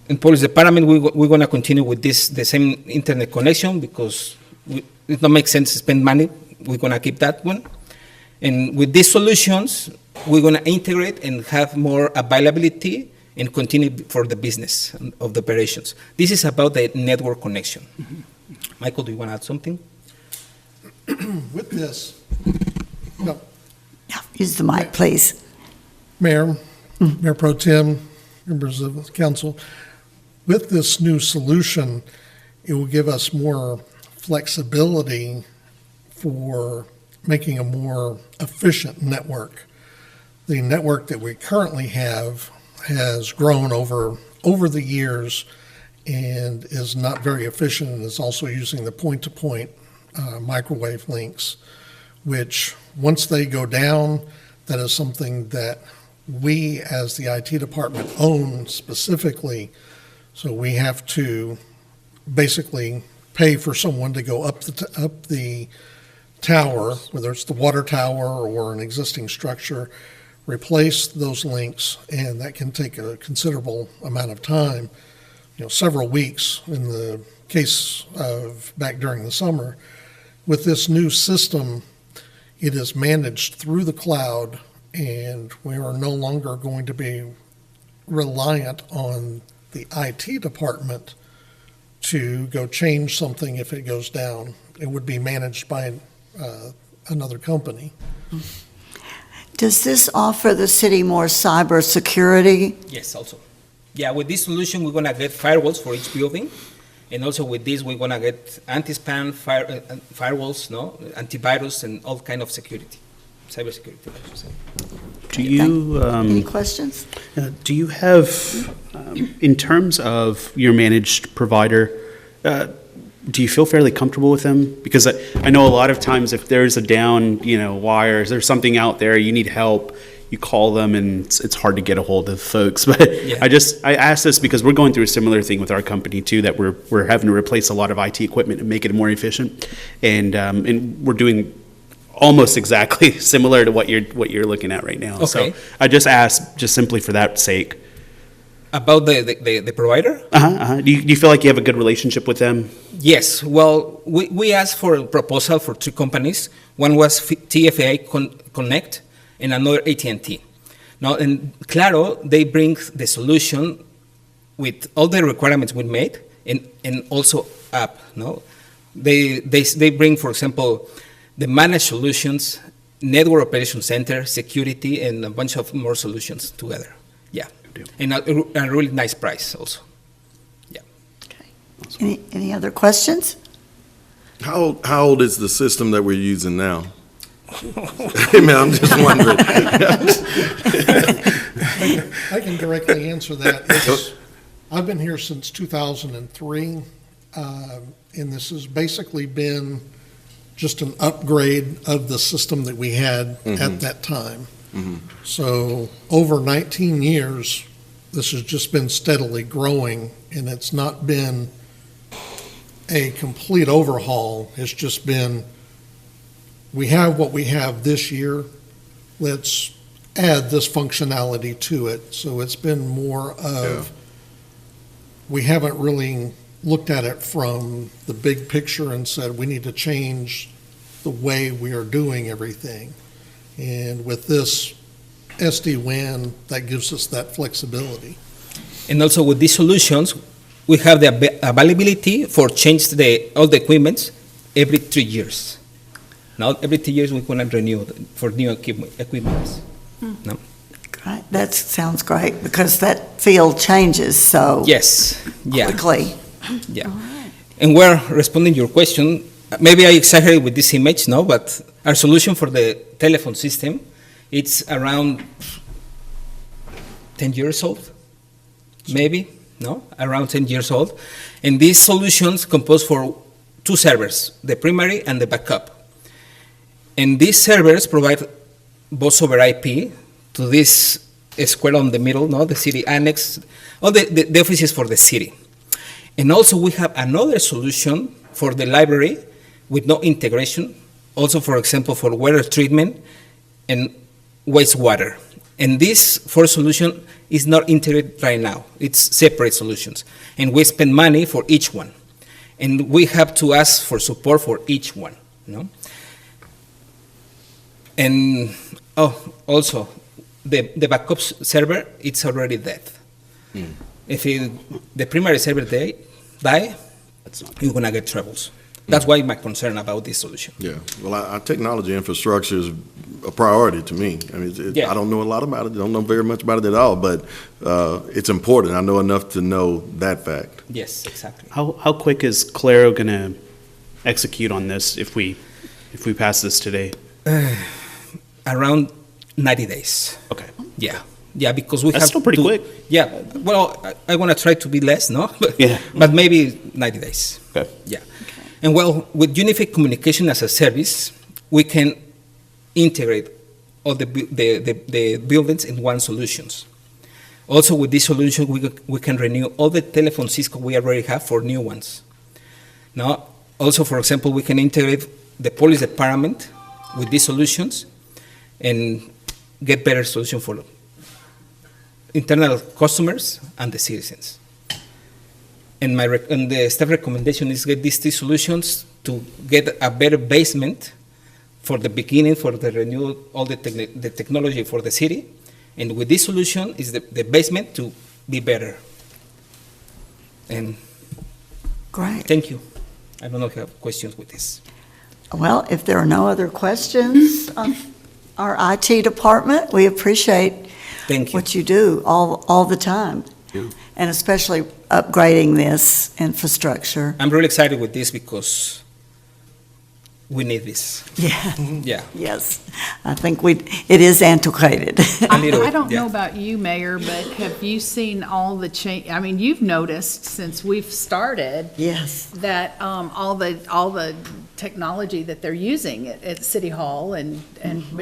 L: In police department, we're going to continue with the same internet connection because it don't make sense to spend money. We're going to keep that one. And with these solutions, we're going to integrate and have more availability and continue for the business of the operations. This is about the network connection. Michael, do you want to add something?
C: With this, no,
A: Yeah, use the mic, please.
C: Mayor, Mayor Pro Tem, members of the council, with this new solution, it will give us more flexibility for making a more efficient network. The network that we currently have has grown over the years and is not very efficient, and is also using the point-to-point microwave links, which once they go down, that is something that we as the IT department own specifically. So we have to basically pay for someone to go up the tower, whether it's the water tower or an existing structure, replace those links, and that can take a considerable amount of time, several weeks in the case of back during the summer. With this new system, it is managed through the cloud, and we are no longer going to be reliant on the IT department to go change something if it goes down. It would be managed by another company.
A: Does this offer the city more cybersecurity?
L: Yes, also. Yeah, with this solution, we're going to get firewalls for each building. And also with this, we're going to get anti-spam firewalls, antivirus, and all kind of security, cybersecurity, I should say.
F: Do you,
A: Any questions?
F: do you have, in terms of your managed provider, do you feel fairly comfortable with them? Because I know a lot of times if there's a down, wire, there's something out there, you need help, you call them and it's hard to get a hold of folks. But I asked this because we're going through a similar thing with our company too, that we're having to replace a lot of IT equipment and make it more efficient. And we're doing almost exactly similar to what you're looking at right now.
L: Okay.
F: So I just asked just simply for that sake.
L: About the provider?
F: Do you feel like you have a good relationship with them?
L: Yes. Well, we asked for a proposal for 2 companies. One was TFA Connect and another AT&T. Now, in Claro, they bring the solution with all the requirements we made and also up. No, they bring, for example, the managed solutions, network operation center, security, and a bunch of more solutions together. Yeah. And a really nice price also. Yeah.
A: Any other questions?
J: How old is the system that we're using now? Hey, man, I'm just wondering.
C: I can directly answer that. I've been here since 2003, and this has basically been just an upgrade of the system that we had at that time. So over 19 years, this has just been steadily growing, and it's not been a complete overhaul. It's just been, we have what we have this year, let's add this functionality to it. So it's been more of, we haven't really looked at it from the big picture and said, we need to change the way we are doing everything. And with this SD-WAN, that gives us that flexibility.
L: And also with these solutions, we have the availability for change all the equipment every 3 years. Now, every 2 years, we're going to renew for new equipment. No?
A: Great. That sounds great, because that field changes so quickly.
L: Yeah. And we're responding to your question. Maybe I exaggerate with this image, no, but our solution for the telephone system, it's around 10 years old, maybe, no, around 10 years old. And these solutions compose for 2 servers, the primary and the backup. And these servers provide voice over IP to this square on the middle, no, the city annex, all the offices for the city. And also we have another solution for the library with no integration, also, for example, for water treatment and wastewater. And this 4 solution is not integrated right now. It's separate solutions. And we spend money for each one. And we have to ask for support for each one. No? And also, the backup server, it's already dead. If the primary server die, you're going to get troubles. That's why my concern about this solution.
J: Yeah, well, our technology infrastructure is a priority to me. I mean, I don't know a lot about it, don't know very much about it at all, but it's important. I know enough to know that fact.
L: Yes, exactly.
F: How quick is Claro going to execute on this if we pass this today?
L: Around 90 days.
F: Okay.
L: Yeah, because we
F: That's
L: have
F: still pretty quick.
L: Yeah, well, I want to try to be less, no?
F: Yeah.
L: But maybe 90 days.
F: Okay.
L: Yeah. And well, with Unified Communication as a service, we can integrate all the buildings in one solutions. Also, with this solution, we can renew all the telephone Cisco we already have for new ones. Now, also, for example, we can integrate the police department with these solutions and get better solution for internal customers and the citizens. And the staff recommendation is get these 2 solutions to get a better basement for the beginning, for the renewal, all the technology for the city. And with this solution is the basement to be better. And
A: Great.
L: Thank you. I don't know if you have questions with this.
A: Well, if there are no other questions of our IT department, we appreciate
L: Thank you.
A: what you do all the time.
F: Yeah.
A: And especially upgrading this infrastructure.
L: I'm really excited with this because we need this.
A: Yeah.
L: Yeah.
A: Yes. I think it is antiquated.
L: A little
G: I
L: bit,
G: don't
L: yeah.
G: know about you, Mayor, but have you seen all the change? I mean, you've noticed since we've started
A: Yes.
G: that all the technology that they're using at City Hall and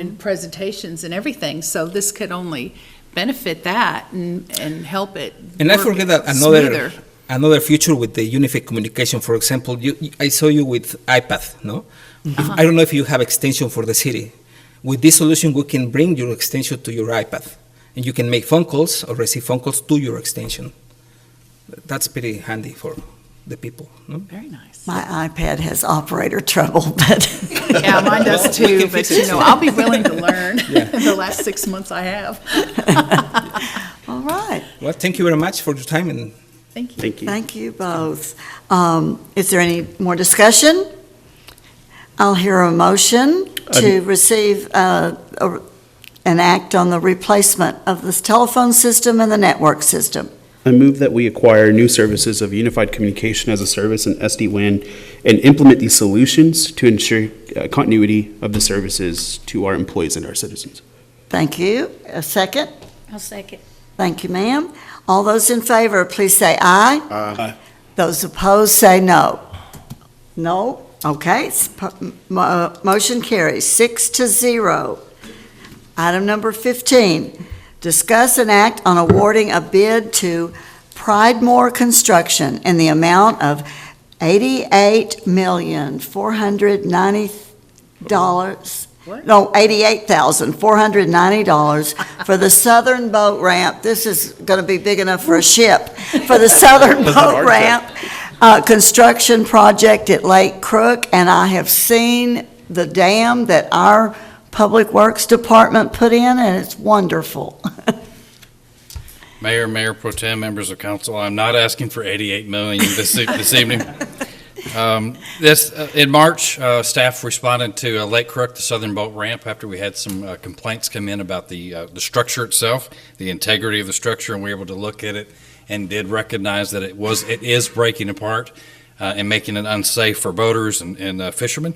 G: in presentations and everything. So this could only benefit that and help it
L: And I
G: work
L: forget that
G: smoother.
L: another feature with the unified communication, for example, I saw you with iPad, no? I don't know if you have extension for the city. With this solution, we can bring your extension to your iPad, and you can make phone calls or receive phone calls to your extension. That's pretty handy for the people, no?
G: Very nice.
A: My iPad has operator trouble, but
G: Yeah, mine does
L: We
G: too,
L: can
G: but
L: fix it.
G: I'll be willing to learn.
L: Yeah.
G: The last 6 months I have.
A: all right.
L: Well, thank you very much for your time, and
G: Thank you.
F: Thank you.
A: Thank you both. Is there any more discussion? I'll hear a motion to receive an act on the replacement of this telephone system and the network system.
F: I move that we acquire new services of Unified Communication as a Service and SD-WAN and implement these solutions to ensure continuity of the services to our employees and our citizens.
A: Thank you. A second?
K: I'll second.
A: Thank you, ma'am. All those in favor, please say aye.
I: Aye.
A: Those opposed, say no. No? Okay. Motion carries 6-0. Item number 15, discuss and act on awarding a bid to Pridemore Construction in the amount of $88,490.
G: What?
A: No, $88,490 for the southern boat ramp. This is going to be big enough for a ship. For the southern boat ramp construction project at Lake Crook, and I have seen the dam that our Public Works Department put in, and it's wonderful.
M: Mayor, Mayor Pro Tem, members of council, I'm not asking for 88 million this evening. In March, staff responded to Lake Crook, the southern boat ramp, after we had some complaints come in about the structure itself, the integrity of the structure, and we were able to look at it and did recognize that it is breaking apart and making it unsafe for boaters and fishermen.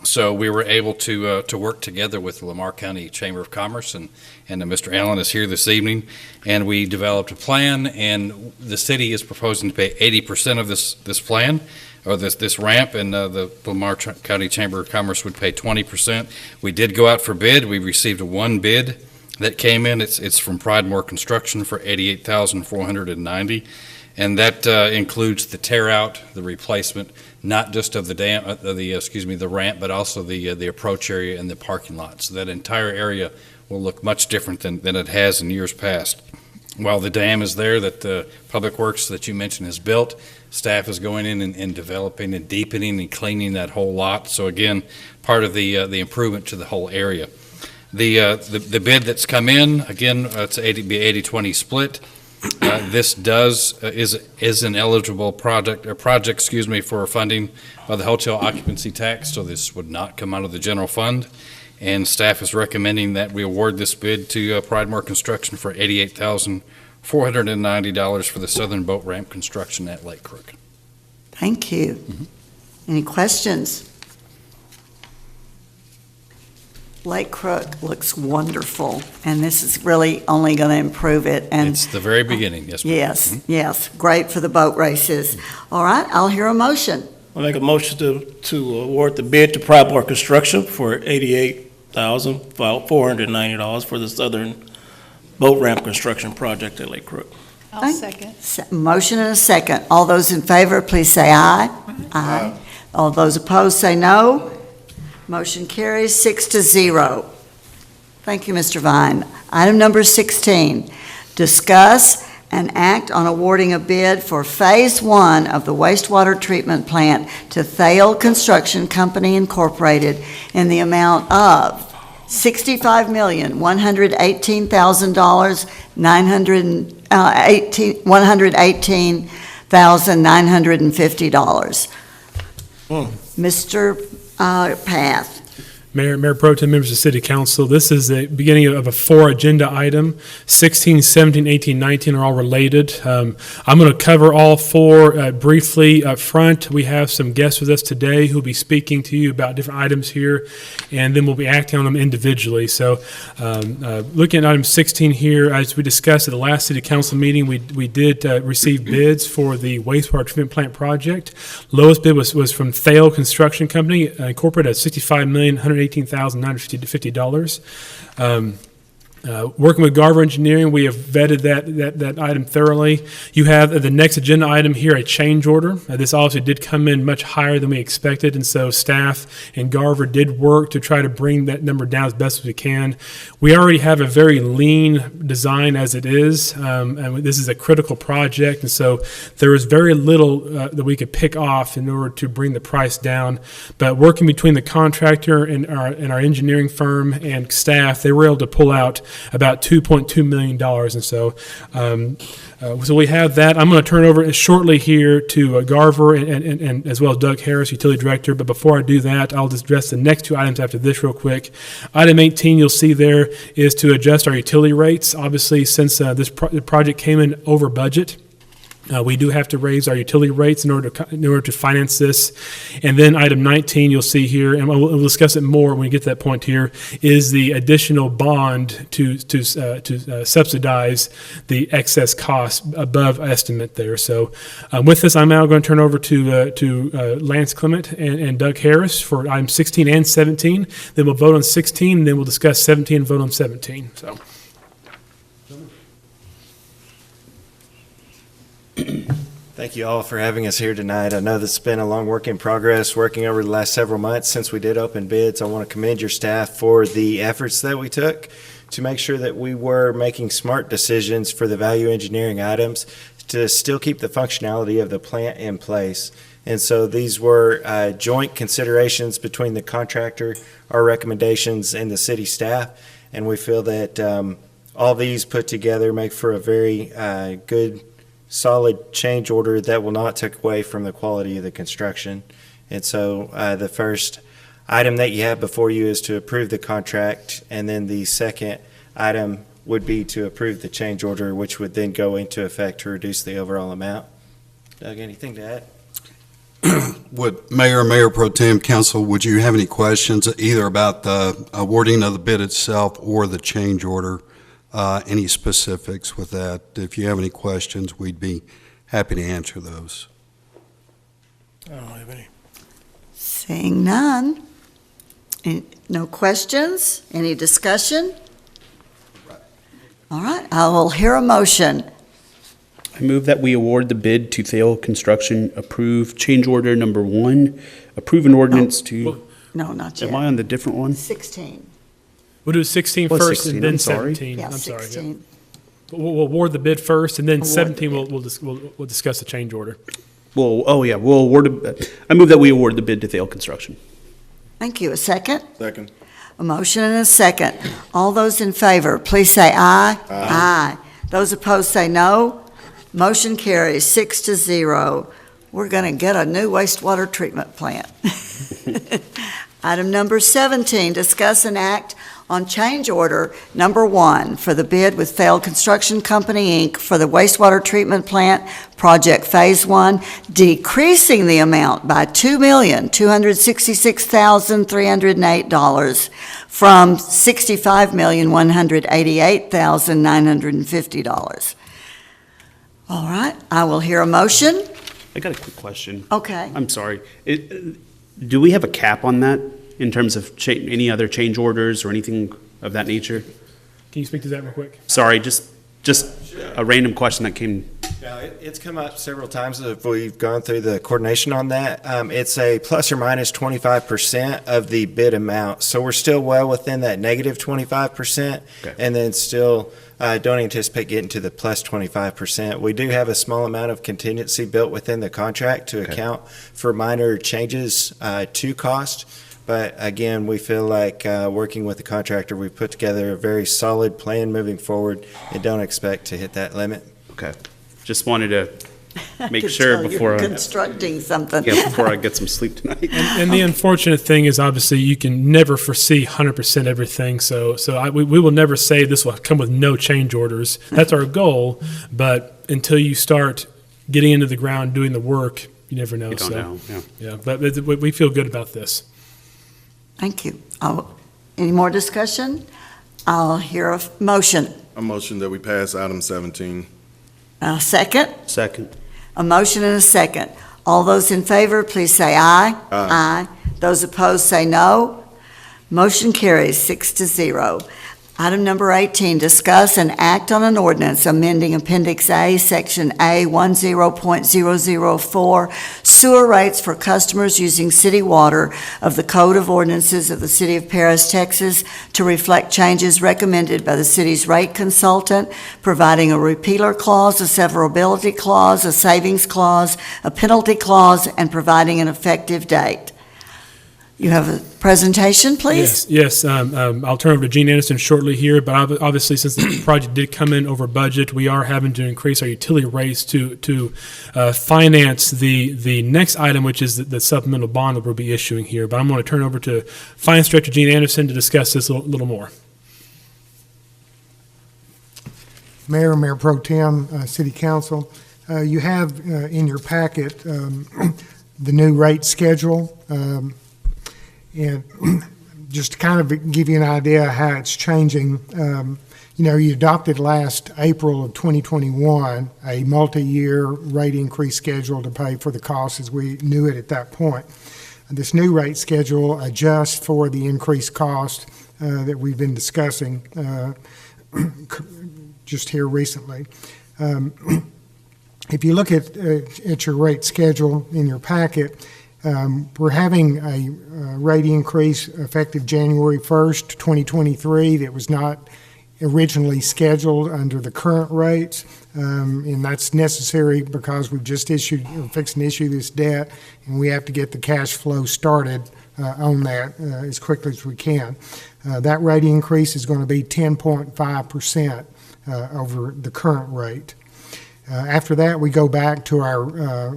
M: So we were able to work together with the Lamar County Chamber of Commerce, and Mr. Allen is here this evening, and we developed a plan, and the city is proposing to pay 80% of this plan, or this ramp, and the Lamar County Chamber of Commerce would pay 20%. We did go out for bid. We received one bid that came in. It's from Pridemore Construction for $88,490, and that includes the tear out, the replacement, not just of the the ramp, but also the approach area and the parking lot. So that entire area will look much different than it has in years past. While the dam is there that the Public Works that you mentioned has built, staff is going in and developing and deepening and cleaning that whole lot. So again, part of the improvement to the whole area. The bid that's come in, again, it's be 80-20 split. This is an eligible project for funding by the hotel occupancy tax, so this would not come out of the general fund. And staff is recommending that we award this bid to Pridemore Construction for $88,490 for the southern boat ramp construction at Lake Crook.
A: Thank you. Any questions? Lake Crook looks wonderful, and this is really only going to improve it. And
M: It's the very beginning, yes, ma'am.
A: yes, yes, great for the boat races. All right, I'll hear a motion.
I: I'll make a motion to award the bid to Pridemore Construction for $88,490 for the southern boat ramp construction project at Lake Crook.
G: I'll second.
A: Motion and a second. All those in favor, please say aye. Aye. All those opposed, say no. Motion carries 6-0. Thank you, Mr. Vine. Item number 16, discuss and act on awarding a bid for Phase 1 of the wastewater treatment plant to Thale Construction Company Incorporated in the amount of $65,118,900, $118,950. Mr. Path.
C: Mayor Pro Tem, members of City Council, this is the beginning of a 4-agenda item. 16, 17, 18, 19 are all related. I'm going to cover all 4 briefly up front. We have some guests with us today who will be speaking to you about different items here, and then we'll be acting on them individually. So looking at item 16 here, as we discussed at the last City Council meeting, we did receive bids for the wastewater treatment plant project. Lowest bid was from Thale Construction Company, Incorporated, at $65,118,950. Working with Garver Engineering, we have vetted that item thoroughly. You have the next agenda item here, a change order. This obviously did come in much higher than we expected, and so staff and Garver did work to try to bring that number down as best as we can. We already have a very lean design as it is, and this is a critical project, and so there is very little that we could pick off in order to bring the price down. But working between the contractor and our engineering firm and staff, they were able to pull out about $2.2 million. And so we have that. I'm going to turn over shortly here to Garver and as well as Doug Harris, Utility Director. But before I do that, I'll just address the next 2 items after this real quick. Item 18 you'll see there is to adjust our utility rates. Obviously, since this project came in over budget, we do have to raise our utility rates in order to finance this. And then item 19 you'll see here, and we'll discuss it more when we get to that point here, is the additional bond to subsidize the excess cost above estimate there. So with this, I'm now going to turn over to Lance Clement and Doug Harris for items 16 and 17. Then we'll vote on 16, and then we'll discuss 17 and vote on 17. So.
N: Thank you all for having us here tonight. I know this has been a long work in progress, working over the last several months since we did open bids. I want to commend your staff for the efforts that we took to make sure that we were making smart decisions for the value engineering items to still keep the functionality of the plant in place. And so these were joint considerations between the contractor, our recommendations, and the city staff. And we feel that all these put together make for a very good, solid change order that will not take away from the quality of the construction. And so the first item that you have before you is to approve the contract, and then the second item would be to approve the change order, which would then go into effect to reduce the overall amount. Doug, anything to add?
O: Would Mayor Pro Tem, Council, would you have any questions either about the awarding of the bid itself or the change order? Any specifics with that? If you have any questions, we'd be happy to answer those.
I: I don't have any.
A: Seeing none. No questions? Any discussion? All right, I will hear a motion.
F: I move that we award the bid to Thale Construction, approve change order number 1, approve an ordinance to...
A: No, not yet.
F: Am I on the different one?
A: 16.
C: We'll do 16
F: What's
C: first
F: 16?
C: and then
F: I'm sorry.
C: 17.
A: Yeah,
C: I'm sorry.
A: 16.
C: Yeah. We'll award the bid first, and then
A: Award
C: 17
A: the
C: we'll discuss the change order.
F: We'll award, I move that we award the bid to Thale Construction.
A: Thank you. A second?
J: Second.
A: A motion and a second. All those in favor, please say aye. Aye. Those opposed say no. Motion carries 6-0. We're going to get a new wastewater treatment plant. Item number 17, discuss and act on change order number 1 for the bid with Thale Construction Company, Inc. for the wastewater treatment plant project Phase 1, decreasing the amount by $2,266,308 from $65,188,950. All right, I will hear a motion.
F: I got a quick question.
A: Okay.
F: I'm sorry. Do we have a cap on that in terms of any other change orders or anything of that nature?
C: Can you speak to that real quick?
F: Sorry, just a random question that came.
N: Yeah, it's come up several times as we've gone through the coordination on that. It's a plus or minus 25% of the bid amount. So we're still well within that negative 25%,
F: Okay.
N: and then still don't anticipate getting to the plus 25%. We do have a small amount of contingency built within the contract to account for minor changes to cost. But again, we feel like working with the contractor, we've put together a very solid plan moving forward and don't expect to hit that limit.
F: Okay. Just wanted to make sure before
A: Constructing something.
F: before I get some sleep tonight.
C: And the unfortunate thing is, obviously, you can never foresee 100% everything. So we will never say this will come with no change orders. That's our goal. But until you start getting into the ground, doing the work, you never know.
F: You don't know, yeah.
C: Yeah, but we feel good about this.
A: Thank you. Any more discussion? I'll hear a motion.
J: A motion that we pass item 17.
A: A second?
F: Second.
A: A motion and a second. All those in favor, please say aye.
J: Aye.
A: Those opposed, say no. Motion carries 6-0. Item number 18, discuss and act on an ordinance amending Appendix A, Section A 10.004, sewer rates for customers using city water of the Code of Ordinances of the City of Paris, Texas, to reflect changes recommended by the city's rate consultant, providing a repealer clause, a severability clause, a savings clause, a penalty clause, and providing an effective date. You have a presentation, please?
C: Yes. I'll turn over to Gene Anderson shortly here, but obviously, since the project did come in over budget, we are having to increase our utility rates to finance the next item, which is the supplemental bond that we'll be issuing here. But I'm going to turn over to Finance Director Gene Anderson to discuss this a little more.
B: Mayor, Mayor Pro Tem, City Council, you have in your packet the new rate schedule. And just to kind of give you an idea how it's changing, you adopted last April of 2021 a multi-year rate increase schedule to pay for the costs as we knew it at that point. This new rate schedule adjusts for the increased cost that we've been discussing just here recently. If you look at your rate schedule in your packet, we're having a rate increase effective January 1st, 2023 that was not originally scheduled under the current rates, and that's necessary because we're fixing to issue this debt, and we have to get the cash flow started on that as quickly as we can. That rate increase is going to be 10.5% over the current rate. After that, we go back to our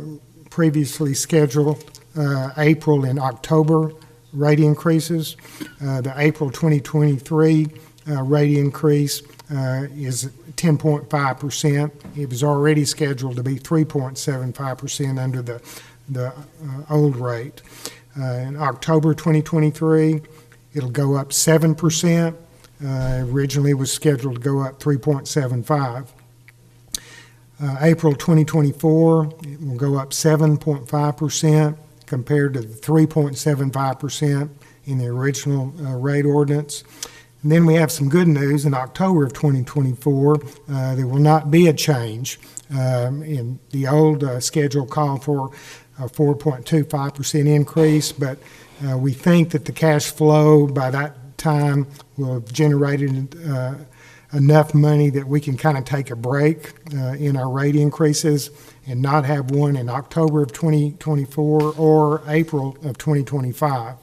B: previously scheduled April and October rate increases. The April 2023 rate increase is 10.5%. It was already scheduled to be 3.75% under the old rate. In October 2023, it'll go up 7%. Originally was scheduled to go up 3.75%. April 2024, it will go up 7.5%. compared to the 3.75% in the original rate ordinance. And then we have some good news. In October of 2024, there will not be a change. In the old schedule called for a 4.25% increase, but we think that the cash flow by that time will have generated enough money that we can kind of take a break in our rate increases and not have one in October of 2024 or April of 2025.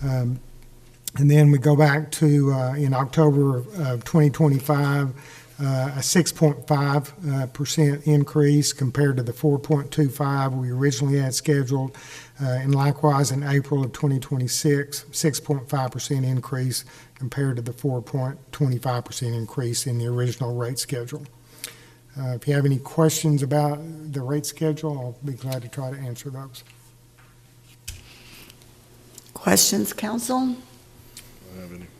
B: And then we go back to, in October of 2025, a 6.5% increase compared to the 4.25 we originally had scheduled. And likewise, in April of 2026, 6.5% increase compared to the 4.25% increase in the original rate schedule. If you have any questions about the rate schedule, I'll be glad to try to answer those.
A: Questions, council?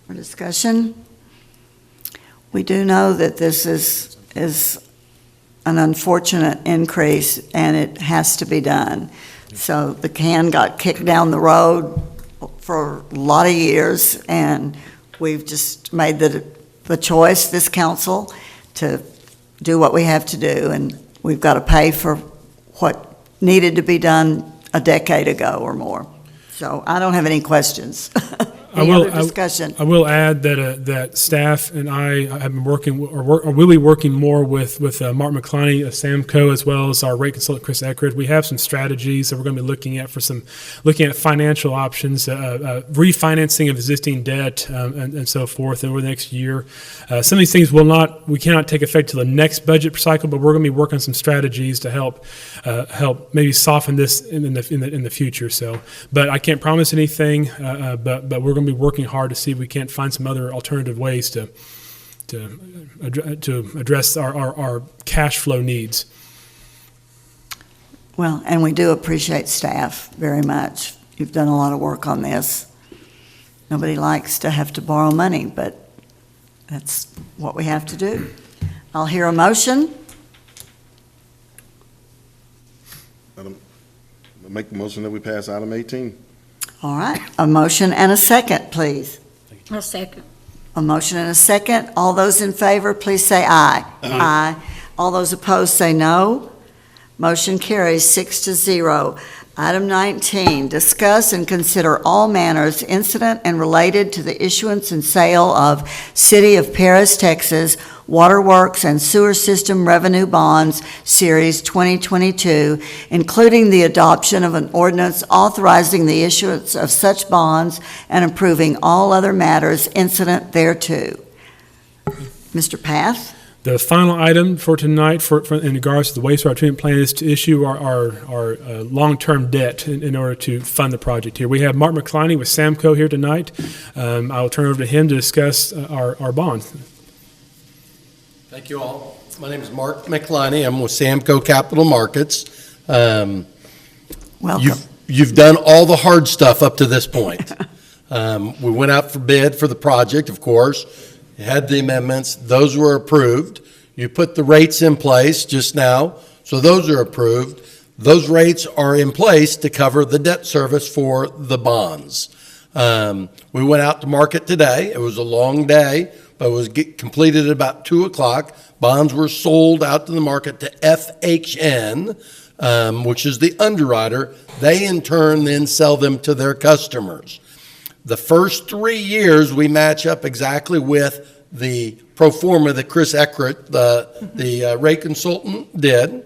A: Or discussion? We do know that this is an unfortunate increase, and it has to be done. So the can got kicked down the road for a lot of years, and we've just made the choice, this council, to do what we have to do, and we've got to pay for what needed to be done a decade ago or more. So I don't have any questions. Any other discussion?
C: I will add that staff and I have been working, or will be working more with Mark McCloney of Samco, as well as our rate consultant, Chris Eckert. We have some strategies that we're going to be looking at looking at financial options, refinancing of existing debt, and so forth over the next year. Some of these things we cannot take effect till the next budget cycle, but we're going to be working on some strategies to help maybe soften this in the future. So, but I can't promise anything, but we're going to be working hard to see if we can't find some other alternative ways to address our cash flow needs.
A: Well, and we do appreciate staff very much. You've done a lot of work on this. Nobody likes to have to borrow money, but that's what we have to do. I'll hear a motion.
J: Make the motion that we pass item 18.
A: All right, a motion and a second, please.
K: A second.
A: A motion and a second. All those in favor, please say aye. Aye. All those opposed, say no. Motion carries 6-0. Item 19, discuss and consider all matters incident and related to the issuance and sale of City of Paris, Texas, Waterworks and Sewer System Revenue Bonds, Series 2022, including the adoption of an ordinance authorizing the issuance of such bonds and approving all other matters incident thereto. Mr. Path?
C: The final item for tonight in regards to the wastewater treatment plant is to issue our long-term debt in order to fund the project here. We have Mark McCliney with Samco here tonight. I will turn it over to him to discuss our bond.
P: Thank you all. My name is Mark McCliney. I'm with Samco Capital Markets.
A: Welcome.
P: You've done all the hard stuff up to this point. We went out for bid for the project, of course. You had the amendments. Those were approved. You put the rates in place just now, so those are approved. Those rates are in place to cover the debt service for the bonds. We went out to market today. It was a long day, but it was completed at about 2 o'clock. Bonds were sold out to the market to FHN, which is the underwriter. They, in turn, then sell them to their customers. The first 3 years, we match up exactly with the pro forma that Chris Eckert, the rate consultant, did.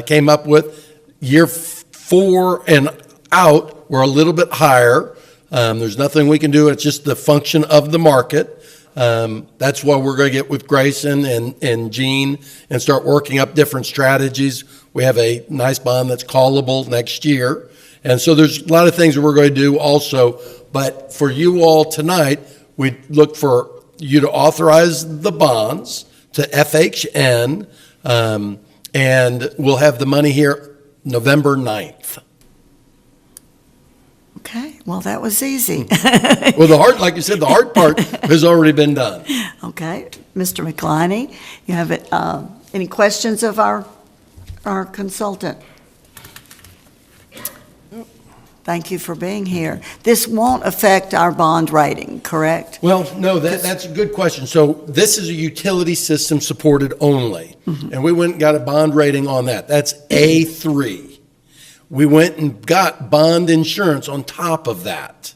P: Came up with year 4 and out, we're a little bit higher. There's nothing we can do. It's just the function of the market. That's why we're going to get with Grayson and Gene and start working up different strategies. We have a nice bond that's callable next year. And so there's a lot of things that we're going to do also. But for you all tonight, we look for you to authorize the bonds to FHN, and we'll have the money here November 9th.
A: Okay, well, that was easy.
P: Well, like you said, the hard part has already been done.
A: Okay, Mr. McCliney, you have any questions of our consultant? Thank you for being here. This won't affect our bond rating, correct?
P: Well, no, that's a good question. So this is a utility system supported only, and we went and got a bond rating on that. That's A3. We went and got bond insurance on top of that.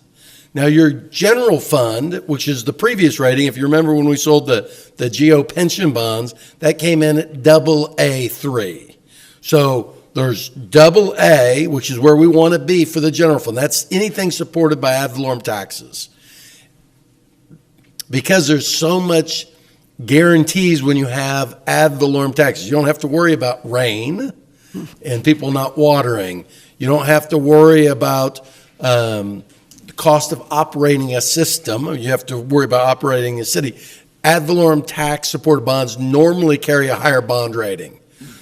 P: Now, your general fund, which is the previous rating, if you remember when we sold the GEO pension bonds, that came in at AA3. So there's AA, which is where we want to be for the general fund. That's anything supported by ad valorem taxes. Because there's so much guarantees when you have ad valorem taxes. You don't have to worry about rain and people not watering. You don't have to worry about the cost of operating a system. You have to worry about operating a city. Ad valorem tax supported bonds normally carry a higher bond rating.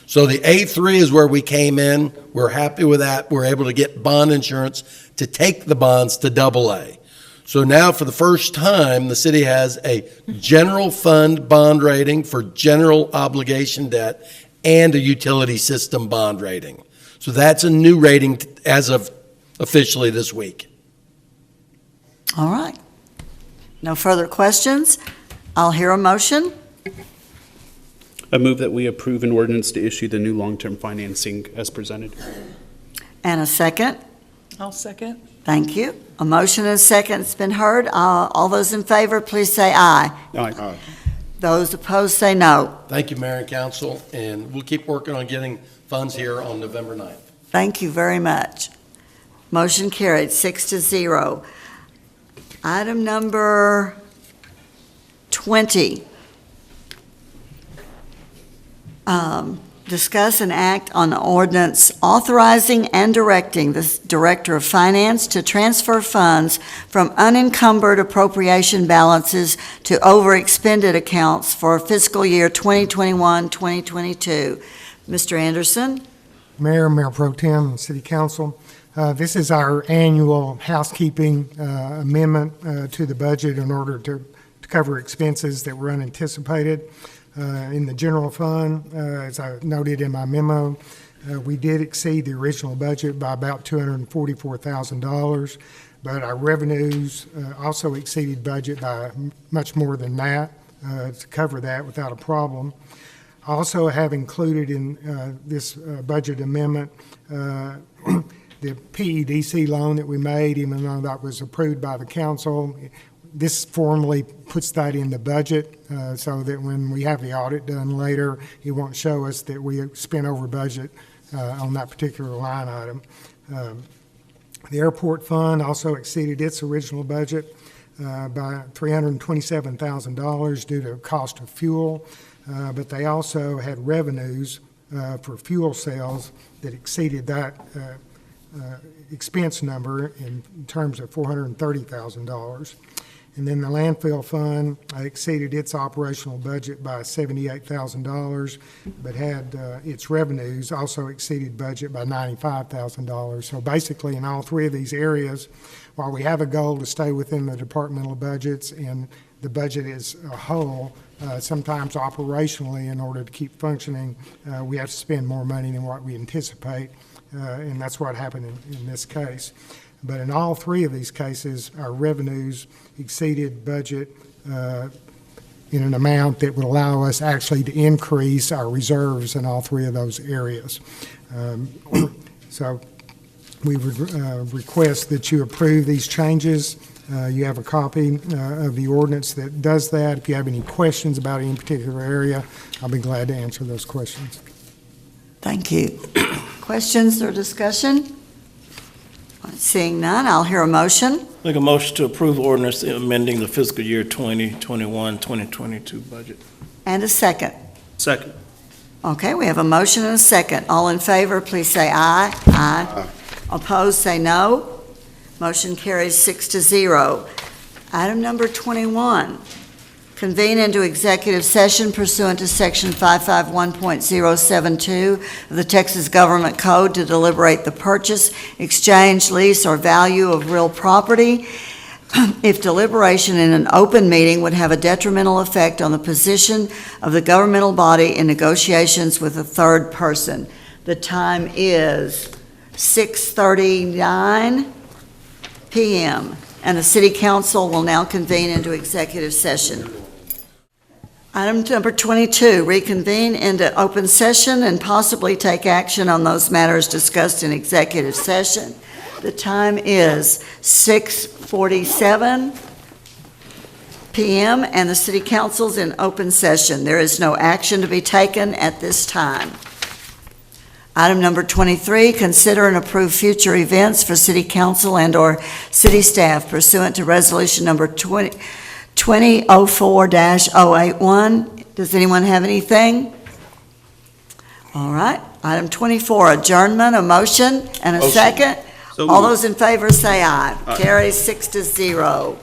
P: So the A3 is where we came in. We're happy with that. We're able to get bond insurance to take the bonds to AA. So now for the first time, the city has a general fund bond rating for general obligation debt and a utility system bond rating. So that's a new rating as of officially this week.
A: All right. No further questions? I'll hear a motion.
F: I move that we approve an ordinance to issue the new long-term financing as presented.
A: And a second.
G: I'll second.
A: Thank you. A motion and a second has been heard. All those in favor, please say aye.
F: Aye.
A: Those opposed, say no.
P: Thank you, Mayor and Council, and we'll keep working on getting funds here on November 9th.
A: Thank you very much. Motion carried, 6-0. Item number 20. Discuss and act on ordinance authorizing and directing the Director of Finance to transfer funds from unencumbered appropriation balances to overexpended accounts for fiscal year 2021-2022. Mr. Anderson?
B: Mayor, Mayor Pro Tem, and City Council, this is our annual housekeeping amendment to the budget in order to cover expenses that were unanticipated. In the general fund, as I noted in my memo, we did exceed the original budget by about $244,000, but our revenues also exceeded budget by much more than that to cover that without a problem. I also have included in this budget amendment the PEDC loan that we made, even though that was approved by the council. This formally puts that in the budget so that when we have the audit done later, it won't show us that we spent over budget on that particular line item. The airport fund also exceeded its original budget by $327,000 due to cost of fuel, but they also had revenues for fuel sales that exceeded that expense number in terms of $430,000. And then the landfill fund exceeded its operational budget by $78,000, but had its revenues also exceeded budget by $95,000. So basically, in all three of these areas, while we have a goal to stay within the departmental budgets and the budget as a whole, sometimes operationally, in order to keep functioning, we have to spend more money than what we anticipate, and that's what happened in this case. But in all three of these cases, our revenues exceeded budget in an amount that would allow us actually to increase our reserves in all three of those areas. So we would request that you approve these changes. You have a copy of the ordinance that does that. If you have any questions about any particular area, I'll be glad to answer those questions.
A: Thank you. Questions or discussion? Seeing none, I'll hear a motion.
I: Make a motion to approve ordinance amending the fiscal year 2021-2022 budget.
A: And a second.
F: Second.
A: Okay, we have a motion and a second. All in favor, please say aye. Aye. Opposed, say no. Motion carries 6-0. Item number 21, convene into executive session pursuant to Section 551.072 of the Texas Government Code to deliberate the purchase, exchange, lease, or value of real property if deliberation in an open meeting would have a detrimental effect on the position of the governmental body in negotiations with a third person. The time is 6:39 p.m., and the City Council will now convene into executive session. Item number 22, reconvene into open session and possibly take action on those matters discussed in executive session. The time is 6:47 p.m. and the City Council's in open session. There is no action to be taken at this time. Item number 23, consider and approve future events for City Council and/or city staff pursuant to Resolution number 2004-081. Does anyone have anything? All right. Item 24, adjournment, a motion and a second.
F: So
A: All
F: moved.
A: those in favor say aye. Carries 6-0.